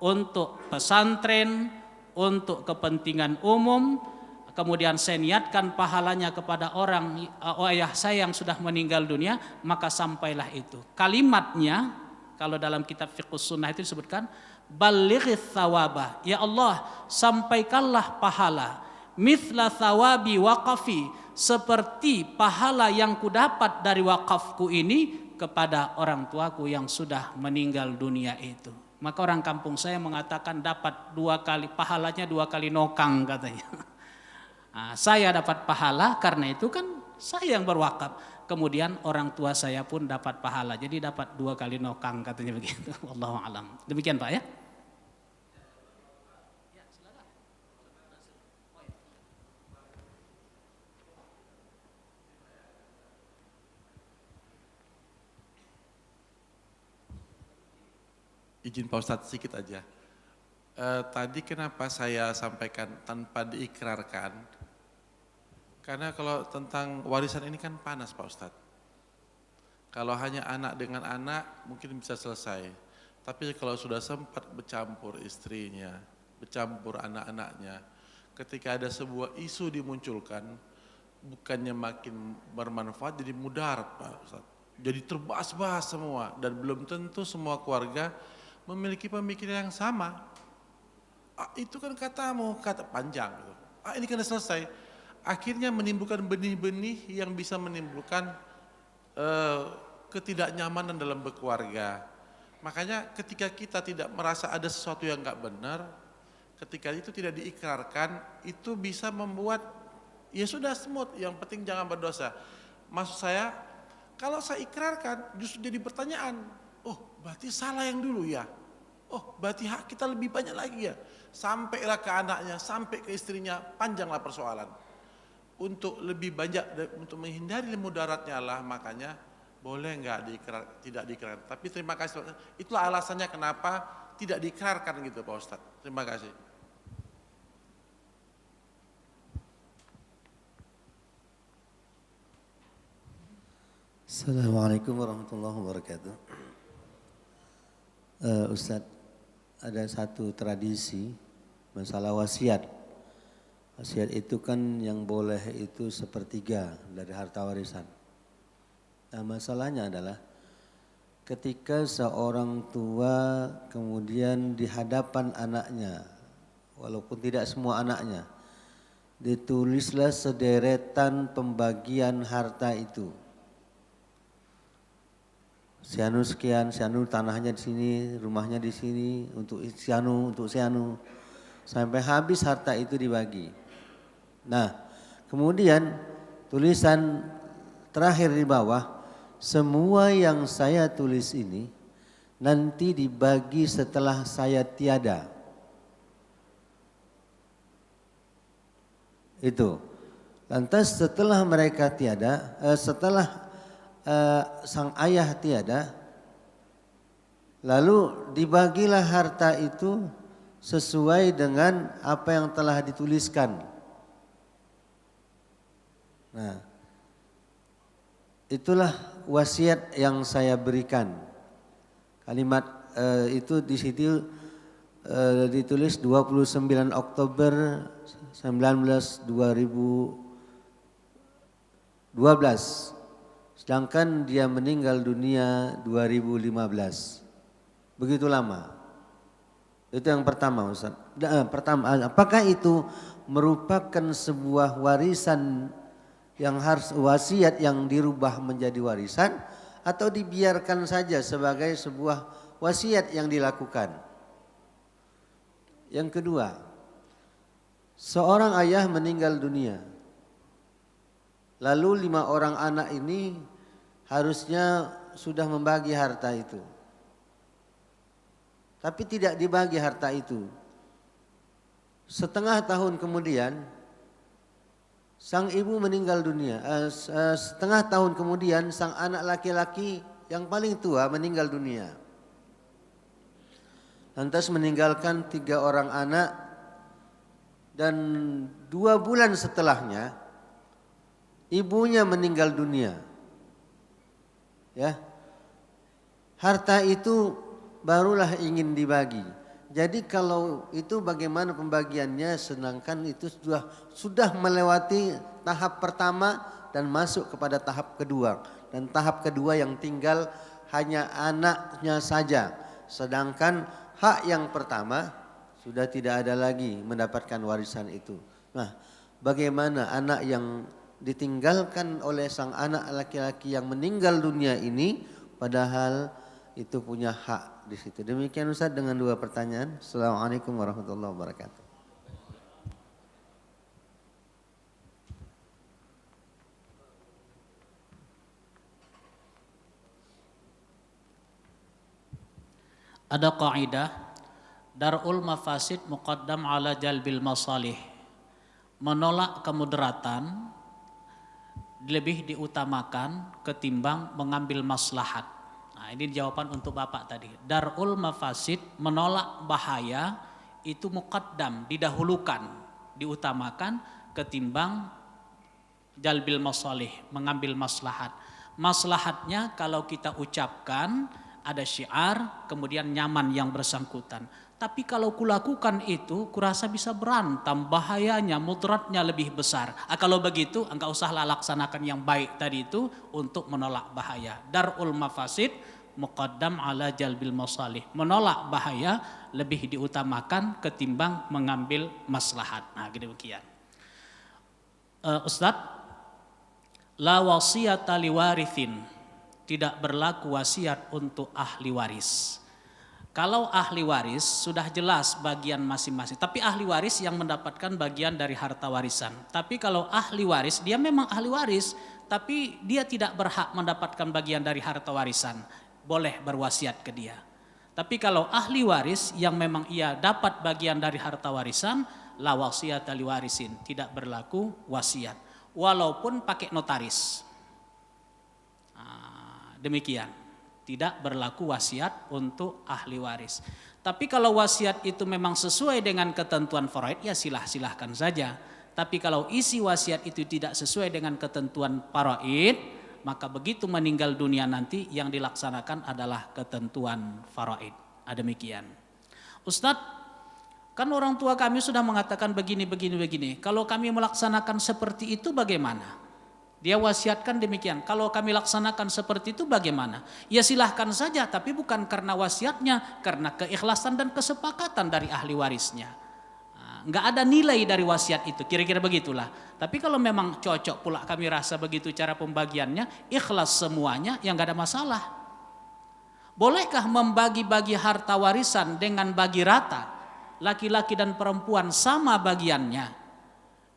untuk pesantren, untuk kepentingan umum, kemudian saya niatkan pahalanya kepada orang ayah saya yang sudah meninggal dunia, maka sampailah itu. Kalimatnya kalau dalam kitab Fiqhus Sunnah itu disebutkan ballighis thawaba. Ya Allah, sampaikanlah pahala mithla thawabi waqafi, seperti pahala yang kudapat dari wakafku ini kepada orang tuaku yang sudah meninggal dunia itu. Maka orang kampung saya mengatakan dapat 2 kali pahalanya, 2 kali nokang katanya. Saya dapat pahala karena itu kan saya yang berwakaf. Kemudian orang tua saya pun dapat pahala. Jadi dapat 2 kali nokang katanya begitu. Wallahu alam. Demikian Pak ya. Izin Pak Ustadz sedikit aja. Tadi kenapa saya sampaikan tanpa diikrarkan? Karena kalau tentang warisan ini kan panas Pak Ustadz. Kalau hanya anak dengan anak mungkin bisa selesai. Tapi kalau sudah sempat bercampur istrinya, bercampur anak-anaknya, ketika ada sebuah isu dimunculkan, bukannya makin bermanfaat jadi mudar Pak Ustadz. Jadi terbahas-bahas semua dan belum tentu semua keluarga memiliki pemikiran yang sama. Itu kan katamu, kata panjang gitu. Ini kan selesai. Akhirnya menimbulkan benih-benih yang bisa menimbulkan ketidaknyamanan dalam berkeluarga. Makanya ketika kita tidak merasa ada sesuatu yang enggak benar, ketika itu tidak diikrarkan, itu bisa membuat ya sudah smooth, yang penting jangan berdosa. Maksud saya, kalau saya ikrarkan justru jadi pertanyaan, oh berarti salah yang dulu ya. Oh berarti hak kita lebih banyak lagi ya. Sampailah ke anaknya, sampai ke istrinya, panjanglah persoalan. Untuk lebih banyak, untuk menghindari mudaratnya lah, makanya boleh nggak tidak diikrarkan. Tapi terima kasih, itulah alasannya kenapa tidak diikrarkan gitu Pak Ustadz. Terima kasih. Assalamualaikum warahmatullahi wabarakatuh. Ustadz, ada satu tradisi masalah wasiat. Wasiat itu kan yang boleh itu 1/3 dari harta warisan. Nah masalahnya adalah ketika seorang tua kemudian di hadapan anaknya, walaupun tidak semua anaknya, ditulislah sederetan pembagian harta itu. Sianu sekian, sianu tanahnya di sini, rumahnya di sini, untuk sianu, untuk sianu. Sampai habis harta itu dibagi. Nah, kemudian tulisan terakhir di bawah, semua yang saya tulis ini nanti dibagi setelah saya tiada. Itu. Lantas setelah mereka tiada, setelah sang ayah tiada, lalu dibagilah harta itu sesuai dengan apa yang telah dituliskan. Nah, itulah wasiat yang saya berikan. Kalimat itu di situ ditulis 29 Oktober 2012. Sedangkan dia meninggal dunia 2015. Begitu lama. Itu yang pertama Ustaz. Pertama, apakah itu merupakan sebuah warisan yang harus wasiat yang dirubah menjadi warisan atau dibiarkan saja sebagai sebuah wasiat yang dilakukan? Yang kedua, seorang ayah meninggal dunia. Lalu 5 orang anak ini harusnya sudah membagi harta itu. Tapi tidak dibagi harta itu. Setengah tahun kemudian sang ibu meninggal dunia. Setengah tahun kemudian sang anak laki-laki yang paling tua meninggal dunia. Lantas meninggalkan 3 orang anak dan 2 bulan setelahnya ibunya meninggal dunia. Ya. Harta itu barulah ingin dibagi. Jadi kalau itu bagaimana pembagiannya, sedangkan itu sudah melewati tahap pertama dan masuk kepada tahap kedua. Dan tahap kedua yang tinggal hanya anaknya saja. Sedangkan hak yang pertama sudah tidak ada lagi mendapatkan warisan itu. Nah, bagaimana anak yang ditinggalkan oleh sang anak laki-laki yang meninggal dunia ini padahal itu punya hak di situ. Demikian Ustaz dengan 2 pertanyaan. Assalamualaikum warahmatullahi wabarakatuh. Ada kaidah darul mafasid muqaddam ala jalbil masalih. Menolak kemudaratan lebih diutamakan ketimbang mengambil maslahat. Nah, ini jawaban untuk Bapak tadi. Darul mafasid, menolak bahaya itu muqaddam, didahulukan, diutamakan ketimbang jalbil masalih, mengambil maslahat. Maslahatnya kalau kita ucapkan ada syiar, kemudian nyaman yang bersangkutan. Tapi kalau kulakukan itu, kurasa bisa berantem, bahayanya, mudaratnya lebih besar. Kalau begitu, enggak usahlah laksanakan yang baik tadi itu untuk menolak bahaya. Darul mafasid muqaddam ala jalbil masalih. Menolak bahaya lebih diutamakan ketimbang mengambil maslahat. Nah, demikian. Ustaz, la wasiyata liwarithin. Tidak berlaku wasiat untuk ahli waris. Kalau ahli waris sudah jelas bagian masing-masing. Tapi ahli waris yang mendapatkan bagian dari harta warisan. Tapi kalau ahli waris, dia memang ahli waris. Tapi dia tidak berhak mendapatkan bagian dari harta warisan. Boleh berwasiat ke dia. Tapi kalau ahli waris yang memang ia dapat bagian dari harta warisan, la wasiyata liwarisin, tidak berlaku wasiat. Walaupun pakai notaris. Demikian, tidak berlaku wasiat untuk ahli waris. Tapi kalau wasiat itu memang sesuai dengan ketentuan faraid, ya silahkan saja. Tapi kalau isi wasiat itu tidak sesuai dengan ketentuan faraid, maka begitu meninggal dunia nanti yang dilaksanakan adalah ketentuan faraid. Demikian. Ustadz, kan orang tua kami sudah mengatakan begini. Kalau kami melaksanakan seperti itu bagaimana? Dia wasiatkan demikian. Kalau kami laksanakan seperti itu bagaimana? Ya silahkan saja, tapi bukan karena wasiatnya, karena keikhlasan dan kesepakatan dari ahli warisnya. Nggak ada nilai dari wasiat itu, kira-kira begitulah. Tapi kalau memang cocok pula kami rasa begitu cara pembagiannya, ikhlas semuanya, ya nggak ada masalah. Bolehkah membagi-bagi harta warisan dengan bagi rata? Laki-laki dan perempuan sama bagiannya.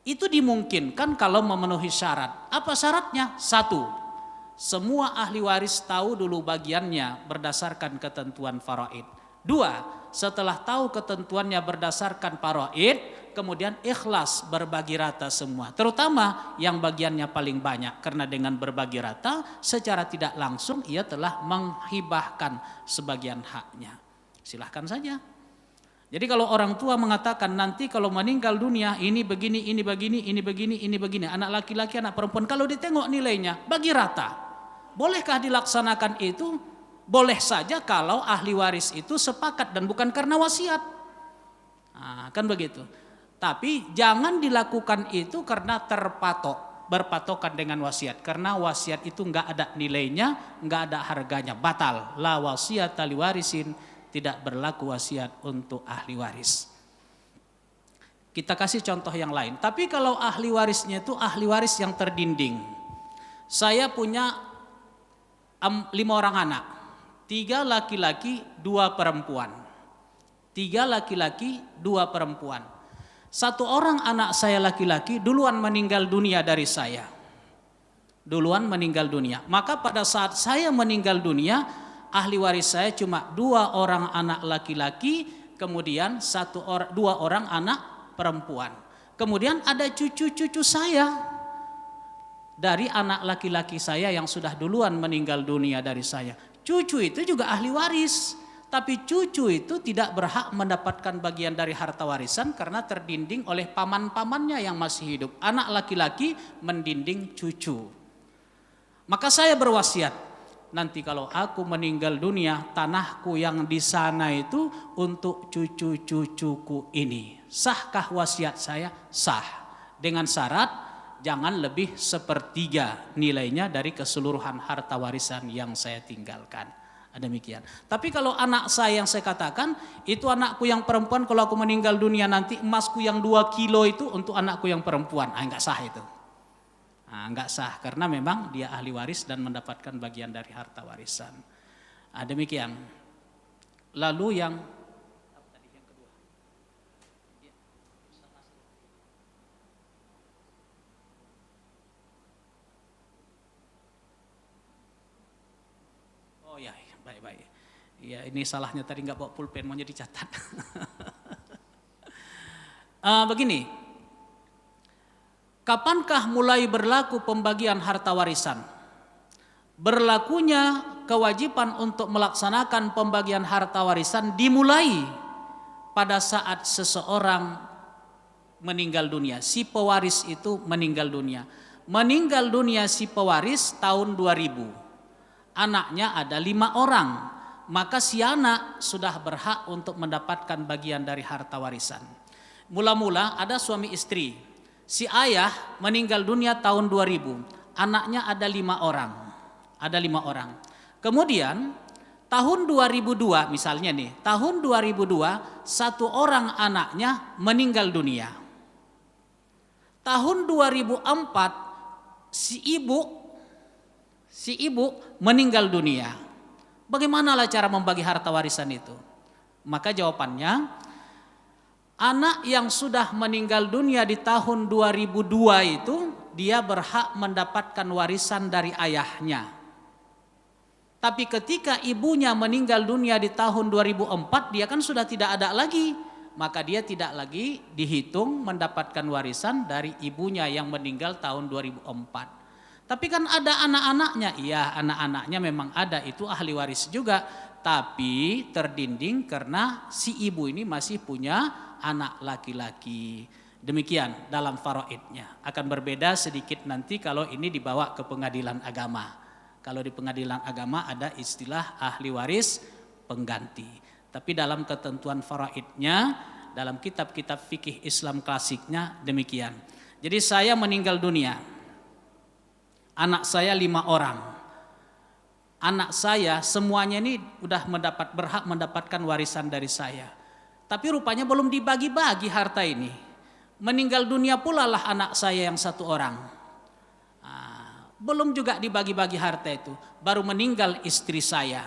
Itu dimungkinkan kalau memenuhi syarat. Apa syaratnya? 1. Semua ahli waris tahu dulu bagiannya berdasarkan ketentuan faraid. 2. Setelah tahu ketentuannya berdasarkan faraid, kemudian ikhlas berbagi rata semua. Terutama yang bagiannya paling banyak. Karena dengan berbagi rata, secara tidak langsung ia telah menghibahkan sebagian haknya. Silahkan saja. Jadi kalau orang tua mengatakan nanti kalau meninggal dunia ini begini, anak laki-laki, anak perempuan, kalau ditengok nilainya bagi rata. Bolehkah dilaksanakan itu? Boleh saja kalau ahli waris itu sepakat dan bukan karena wasiat. Kan begitu. Tapi jangan dilakukan itu karena berpatokan dengan wasiat. Karena wasiat itu enggak ada nilainya, enggak ada harganya, batal. La wasiyata liwarisin. Tidak berlaku wasiat untuk ahli waris. Kita kasih contoh yang lain. Tapi kalau ahli warisnya itu ahli waris yang terdinding. Saya punya 5 orang anak. 3 laki-laki, 2 perempuan. 3 laki-laki, 2 perempuan. 1 orang anak saya laki-laki duluan meninggal dunia dari saya. Duluan meninggal dunia. Maka pada saat saya meninggal dunia, ahli waris saya cuma 2 orang anak laki-laki, kemudian 2 orang anak perempuan. Kemudian ada cucu-cucu saya dari anak laki-laki saya yang sudah duluan meninggal dunia dari saya. Cucu itu juga ahli waris, tapi cucu itu tidak berhak mendapatkan bagian dari harta warisan karena terdinding oleh paman-pamannya yang masih hidup. Anak laki-laki mendinding cucu. Maka saya berwasiat, nanti kalau aku meninggal dunia, tanahku yang di sana itu untuk cucu-cucuku ini. Sahkah wasiat saya? Sah. Dengan syarat jangan lebih 1/3 nilainya dari keseluruhan harta warisan yang saya tinggalkan. Demikian. Tapi kalau anak saya yang saya katakan, itu anakku yang perempuan, kalau aku meninggal dunia nanti emasku yang 2 kilo itu untuk anakku yang perempuan. Enggak sah itu. Enggak sah karena memang dia ahli waris dan mendapatkan bagian dari harta warisan. Demikian. Lalu yang kedua. Oh ya, baik. Ya ini salahnya tadi nggak bawa pulpen, maunya dicatat. Begini. Kapankah mulai berlaku pembagian harta warisan? Berlakunya kewajiban untuk melaksanakan pembagian harta warisan dimulai pada saat seseorang meninggal dunia. Si pewaris itu meninggal dunia. Meninggal dunia si pewaris tahun 2000. Anaknya ada 5 orang. Maka si anak sudah berhak untuk mendapatkan bagian dari harta warisan. Mula-mula ada suami istri. Si ayah meninggal dunia tahun 2000, anaknya ada 5 orang. Ada 5 orang. Kemudian tahun 2002 misalnya nih, tahun 2002 1 orang anaknya meninggal dunia. Tahun 2004 si ibu meninggal dunia. Bagaimanalah cara membagi harta warisan itu? Maka jawabannya, anak yang sudah meninggal dunia di tahun 2002 itu dia berhak mendapatkan warisan dari ayahnya. Tapi ketika ibunya meninggal dunia di tahun 2004, dia kan sudah tidak ada lagi. Maka dia tidak lagi dihitung mendapatkan warisan dari ibunya yang meninggal tahun 2004. Tapi kan ada anak-anaknya. Iya, anak-anaknya memang ada, itu ahli waris juga. Tapi terdinding karena si ibu ini masih punya anak laki-laki. Demikian dalam faraidnya. Akan berbeda sedikit nanti kalau ini dibawa ke pengadilan agama. Kalau di pengadilan agama ada istilah ahli waris pengganti. Tapi dalam ketentuan faraidnya, dalam kitab-kitab fikih Islam klasiknya demikian. Jadi saya meninggal dunia, anak saya 5 orang. Anak saya semuanya ini udah berhak mendapatkan warisan dari saya. Tapi rupanya belum dibagi-bagi harta ini. Meninggal dunia pula lah anak saya yang 1 orang. Belum juga dibagi-bagi harta itu. Baru meninggal istri saya.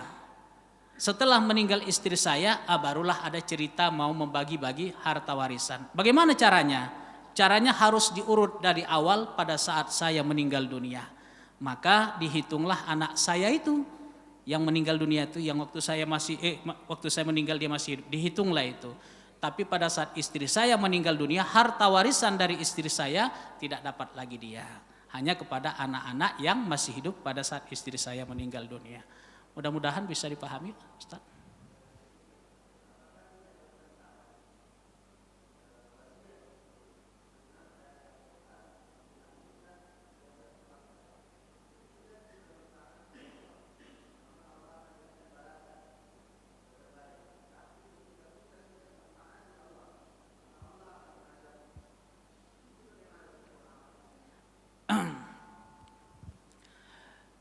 Setelah meninggal istri saya, barulah ada cerita mau membagi-bagi harta warisan. Bagaimana caranya? Caranya harus diurut dari awal pada saat saya meninggal dunia. Maka dihitunglah anak saya itu yang meninggal dunia itu, yang waktu saya meninggal dia masih hidup, dihitunglah itu. Tapi pada saat istri saya meninggal dunia, harta warisan dari istri saya tidak dapat lagi dia. Hanya kepada anak-anak yang masih hidup pada saat istri saya meninggal dunia. Mudah-mudahan bisa dipahami, Ustaz.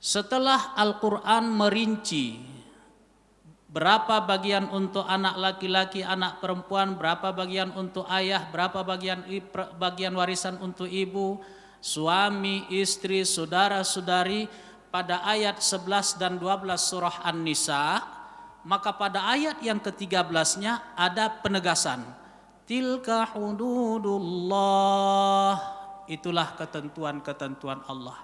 Setelah Al-Quran merinci berapa bagian untuk anak laki-laki, anak perempuan, berapa bagian untuk ayah, berapa bagian warisan untuk ibu, suami, istri, saudara-saudari, pada ayat 11 dan 12 surah An-Nisa, maka pada ayat yang ke-13-nya ada penegasan. Tilka hududullah, itulah ketentuan-ketentuan Allah.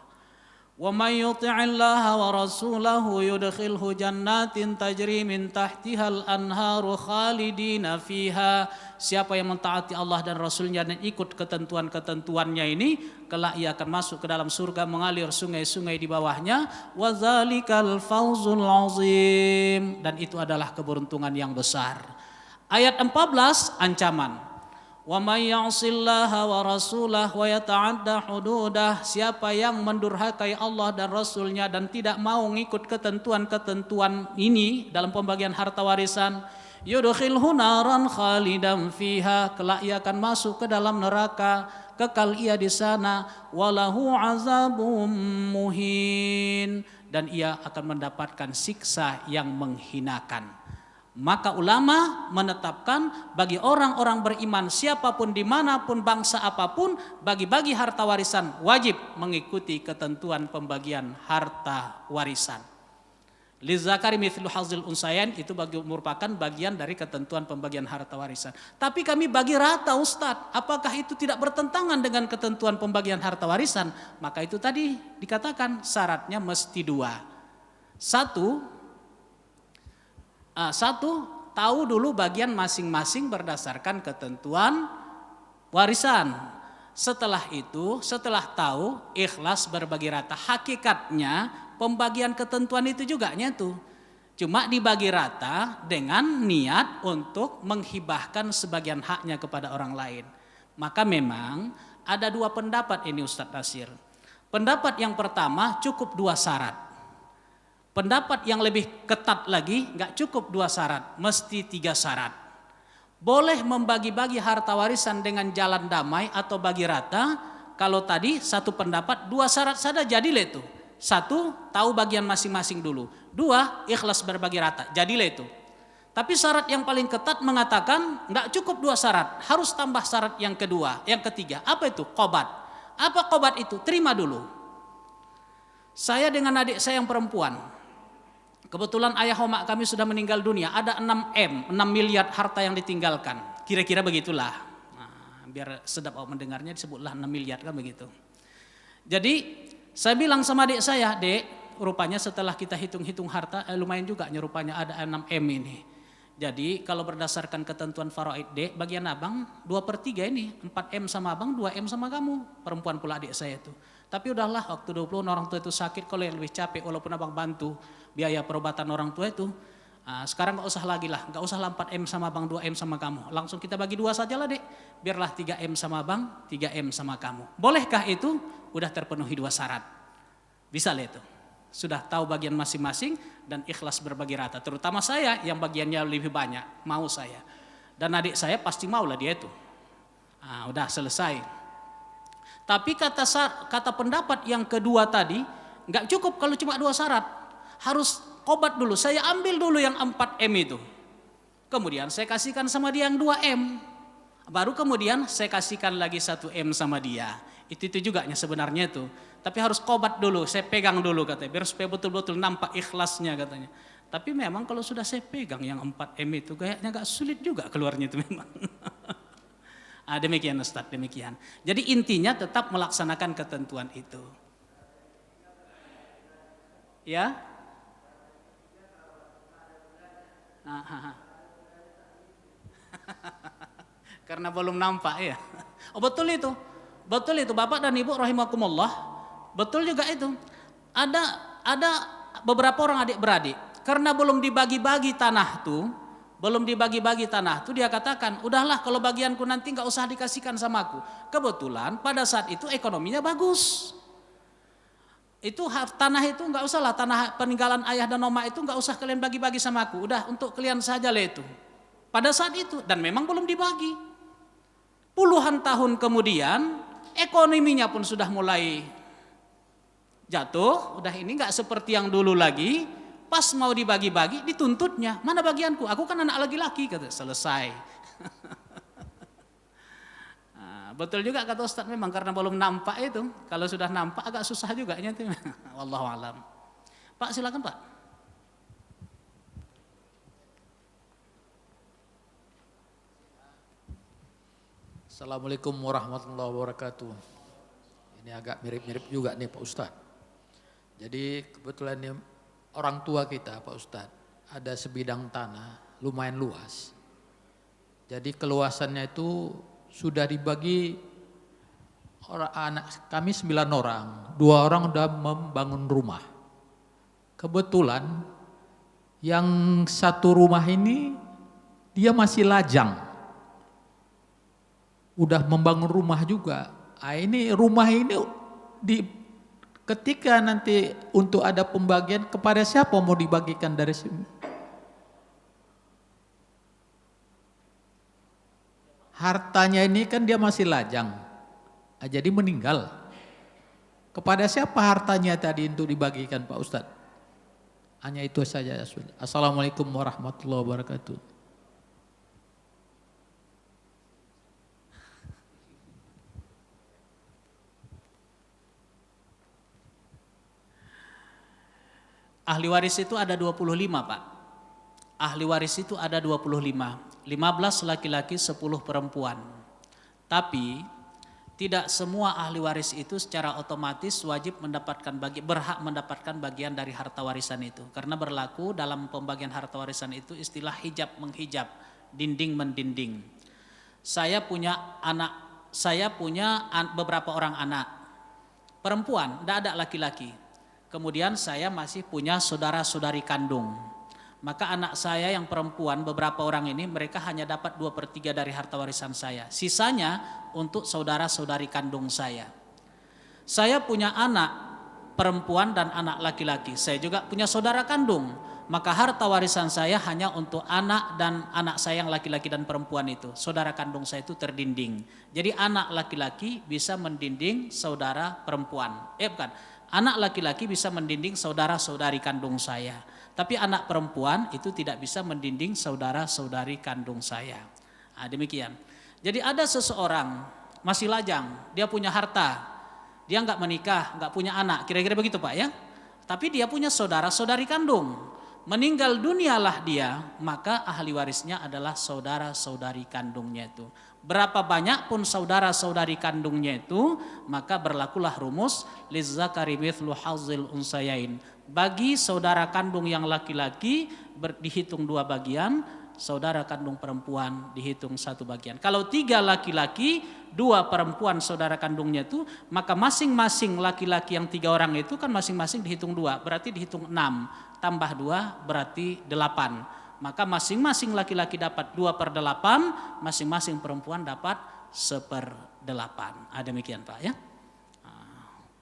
Wa may yuti'illaha wa rasulahu yudkhilhu jannatin tajri min tahtihal anharu khalidina fiha. Siapa yang mentaati Allah dan Rasulnya dan ikut ketentuan-ketentuannya ini, kelak ia akan masuk ke dalam surga mengalir sungai-sungai di bawahnya. Wa dzalikal fawzul azim, dan itu adalah keberuntungan yang besar. Ayat 14 ancaman. Wa may ya'sillaha wa rasulahu wa yata'adda hududah, siapa yang mendurhakai Allah dan Rasulnya dan tidak mau ngikut ketentuan-ketentuan ini dalam pembagian harta warisan, yudkhilhu naran khalidan fiha, kelak ia akan masuk ke dalam neraka, kekal ia di sana, walahu azabum muhin, dan ia akan mendapatkan siksa yang menghinakan. Maka ulama menetapkan bagi orang-orang beriman siapapun dimanapun bangsa apapun, bagi-bagi harta warisan wajib mengikuti ketentuan pembagian harta warisan. Lizzakari mithlu hazil unsayain, itu merupakan bagian dari ketentuan pembagian harta warisan. Tapi kami bagi rata, Ustadz. Apakah itu tidak bertentangan dengan ketentuan pembagian harta warisan? Maka itu tadi dikatakan syaratnya mesti 2. Satu, tahu dulu bagian masing-masing berdasarkan ketentuan warisan. Setelah itu, setelah tahu, ikhlas berbagi rata. Hakikatnya pembagian ketentuan itu juga nyatu. Cuma dibagi rata dengan niat untuk menghibahkan sebagian haknya kepada orang lain. Maka memang ada 2 pendapat ini Ustadz Nasir. Pendapat yang pertama cukup 2 syarat. Pendapat yang lebih ketat lagi, nggak cukup 2 syarat, mesti 3 syarat. Boleh membagi-bagi harta warisan dengan jalan damai atau bagi rata. Kalau tadi satu pendapat 2 syarat saja jadilah itu. 1, tahu bagian masing-masing dulu. 2, ikhlas berbagi rata, jadilah itu. Tapi syarat yang paling ketat mengatakan nggak cukup 2 syarat, harus tambah syarat yang kedua, yang ketiga. Apa itu? Qobat. Apa qobat itu? Terima dulu. Saya dengan adik saya yang perempuan. Kebetulan ayah omak kami sudah meninggal dunia, ada 6 miliar harta yang ditinggalkan. Kira-kira begitulah. Nah, biar sedap mendengarnya disebutlah 6 miliar kan begitu. Jadi saya bilang sama adik saya, "Dek, rupanya setelah kita hitung-hitung harta, lumayan juga rupanya ada 6M ini. Jadi kalau berdasarkan ketentuan faraid D, bagian abang 2/3 ini, 4M sama abang, 2M sama kamu, perempuan pula adik saya itu. Tapi udahlah, waktu 20 orang tua itu sakit, kalau yang lebih capek, walaupun abang bantu biaya perobatan orang tua itu, sekarang gak usah lagi lah, gak usahlah 4M sama abang, 2M sama kamu. Langsung kita bagi 2 saja lah dek, biarlah 3M sama abang, 3M sama kamu. Bolehkah itu? Udah terpenuhi 2 syarat. Bisa lah itu. Sudah tahu bagian masing-masing dan ikhlas berbagi rata. Terutama saya yang bagiannya lebih banyak, mau saya. Dan adik saya pasti mau lah dia itu. Udah selesai. Tapi kata pendapat yang kedua tadi, nggak cukup kalau cuma 2 syarat. Harus obat dulu, saya ambil dulu yang 4M itu. Kemudian saya kasihkan sama dia yang 2M. Baru kemudian saya kasihkan lagi 1M sama dia. Itu juga sebenarnya itu. Tapi harus kobat dulu, saya pegang dulu katanya. Biar supaya betul-betul nampak ikhlasnya katanya. Tapi memang kalau sudah saya pegang yang 4M itu kayaknya agak sulit juga keluarnya itu memang. Demikian Ustaz, demikian. Jadi intinya tetap melaksanakan ketentuan itu. Ya? Karena belum nampak ya. Oh betul itu. Betul itu Bapak dan Ibu rahimakumullah. Betul juga itu. Ada beberapa orang adik-beradik karena belum dibagi-bagi tanah tuh, dia katakan, "Udahlah kalau bagianku nanti enggak usah dikasihkan sama aku." Kebetulan pada saat itu ekonominya bagus. Itu tanah itu enggak usahlah, tanah peninggalan ayah dan oma itu enggak usah kalian bagi-bagi sama aku. Udah untuk kalian saja lah itu. Pada saat itu dan memang belum dibagi. Puluhan tahun kemudian ekonominya pun sudah mulai jatuh, udah ini nggak seperti yang dulu lagi. Pas mau dibagi-bagi dituntutnya, mana bagianku? Aku kan anak laki-laki, kata. Selesai. Betul juga kata Ustadz, memang karena belum nampak itu. Kalau sudah nampak agak susah juga itu. Wallahu alam. Pak silakan Pak. Assalamualaikum warahmatullahi wabarakatuh. Ini agak mirip-mirip juga nih Pak Ustadz. Jadi kebetulan nih orang tua kita Pak Ustadz ada sebidang tanah lumayan luas. Jadi keluasannya itu sudah dibagi anak kami 9 orang, 2 orang sudah membangun rumah. Kebetulan yang satu rumah ini dia masih lajang. Udah membangun rumah juga. Ini rumah ini ketika nanti untuk ada pembagian kepada siapa mau dibagikan dari sini? Hartanya ini kan dia masih lajang. Jadi meninggal. Kepada siapa hartanya tadi untuk dibagikan Pak Ustadz? Hanya itu saja. Assalamualaikum warahmatullahi wabarakatuh. Ahli waris itu ada 25 Pak. Ahli waris itu ada 25. 15 laki-laki, 10 perempuan. Tapi tidak semua ahli waris itu secara otomatis wajib berhak mendapatkan bagian dari harta warisan itu. Karena berlaku dalam pembagian harta warisan itu istilah hijab menghijab, dinding mendinding. Saya punya beberapa orang anak perempuan, tidak ada laki-laki. Kemudian saya masih punya saudara-saudari kandung. Maka anak saya yang perempuan beberapa orang ini mereka hanya dapat 2/3 dari harta warisan saya. Sisanya untuk saudara-saudari kandung saya. Saya punya anak perempuan dan anak laki-laki. Saya juga punya saudara kandung. Maka harta warisan saya hanya untuk anak dan anak saya yang laki-laki dan perempuan itu. Saudara kandung saya itu terdinding. Jadi anak laki-laki bisa mendinding saudara perempuan. Bukan. Anak laki-laki bisa mendinding saudara-saudari kandung saya. Tapi anak perempuan itu tidak bisa mendinding saudara-saudari kandung saya. Demikian. Jadi ada seseorang masih lajang, dia punya harta. Dia enggak menikah, enggak punya anak. Kira-kira begitu Pak ya. Tapi dia punya saudara-saudari kandung. meninggal dunialah dia, maka ahli warisnya adalah saudara-saudari kandungnya itu. Berapa banyak pun saudara-saudari kandungnya itu, maka berlakulah rumus lizzakari mithlu hazzil unsayain. Bagi saudara kandung yang laki-laki dihitung 2 bagian, saudara kandung perempuan dihitung 1 bagian. Kalau 3 laki-laki, 2 perempuan saudara kandungnya itu, maka masing-masing laki-laki yang 3 orang itu kan masing-masing dihitung 2, berarti dihitung 6, tambah 2 berarti 8. Maka masing-masing laki-laki dapat 2/8, masing-masing perempuan dapat 1/8. Demikian Pak ya.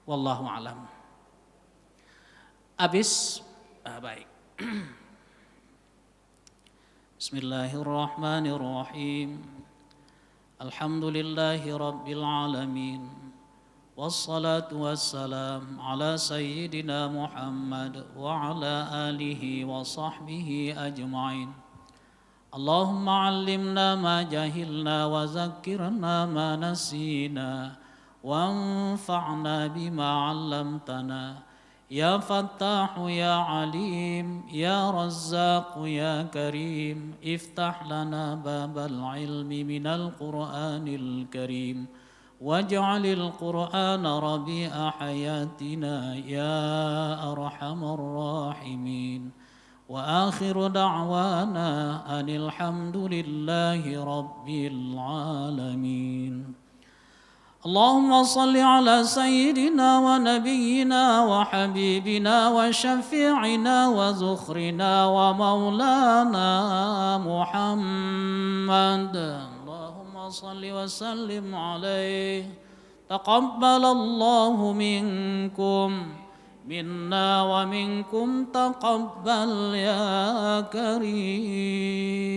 Wallahu alam. Habis, baik. Bismillahirrahmanirrahim. Alhamdulillahi rabbil alamin. Wassalatu wassalam ala sayyidina Muhammad wa ala alihi wa sahbihi ajma'in. Allahumma allimna ma jahilna wa zakkirna ma nasina wa anfa'na bima 'allamtana. Ya Fattahu ya Alim, ya Razzaq ya Karim, iftah lana babal ilmi minal Qur'anil Karim. واجعل القرآن ربيع حياتنا يا أرحم الراحمين وآخر دعوانا أن الحمد لله رب العالمين اللهم صل على سيدنا ونبينا وحبيبنا وشفيعنا وذخرنا ومولانا محمد صل وسلم عليه تقبل الله منكم منا ومنكم تقبل يا كريم.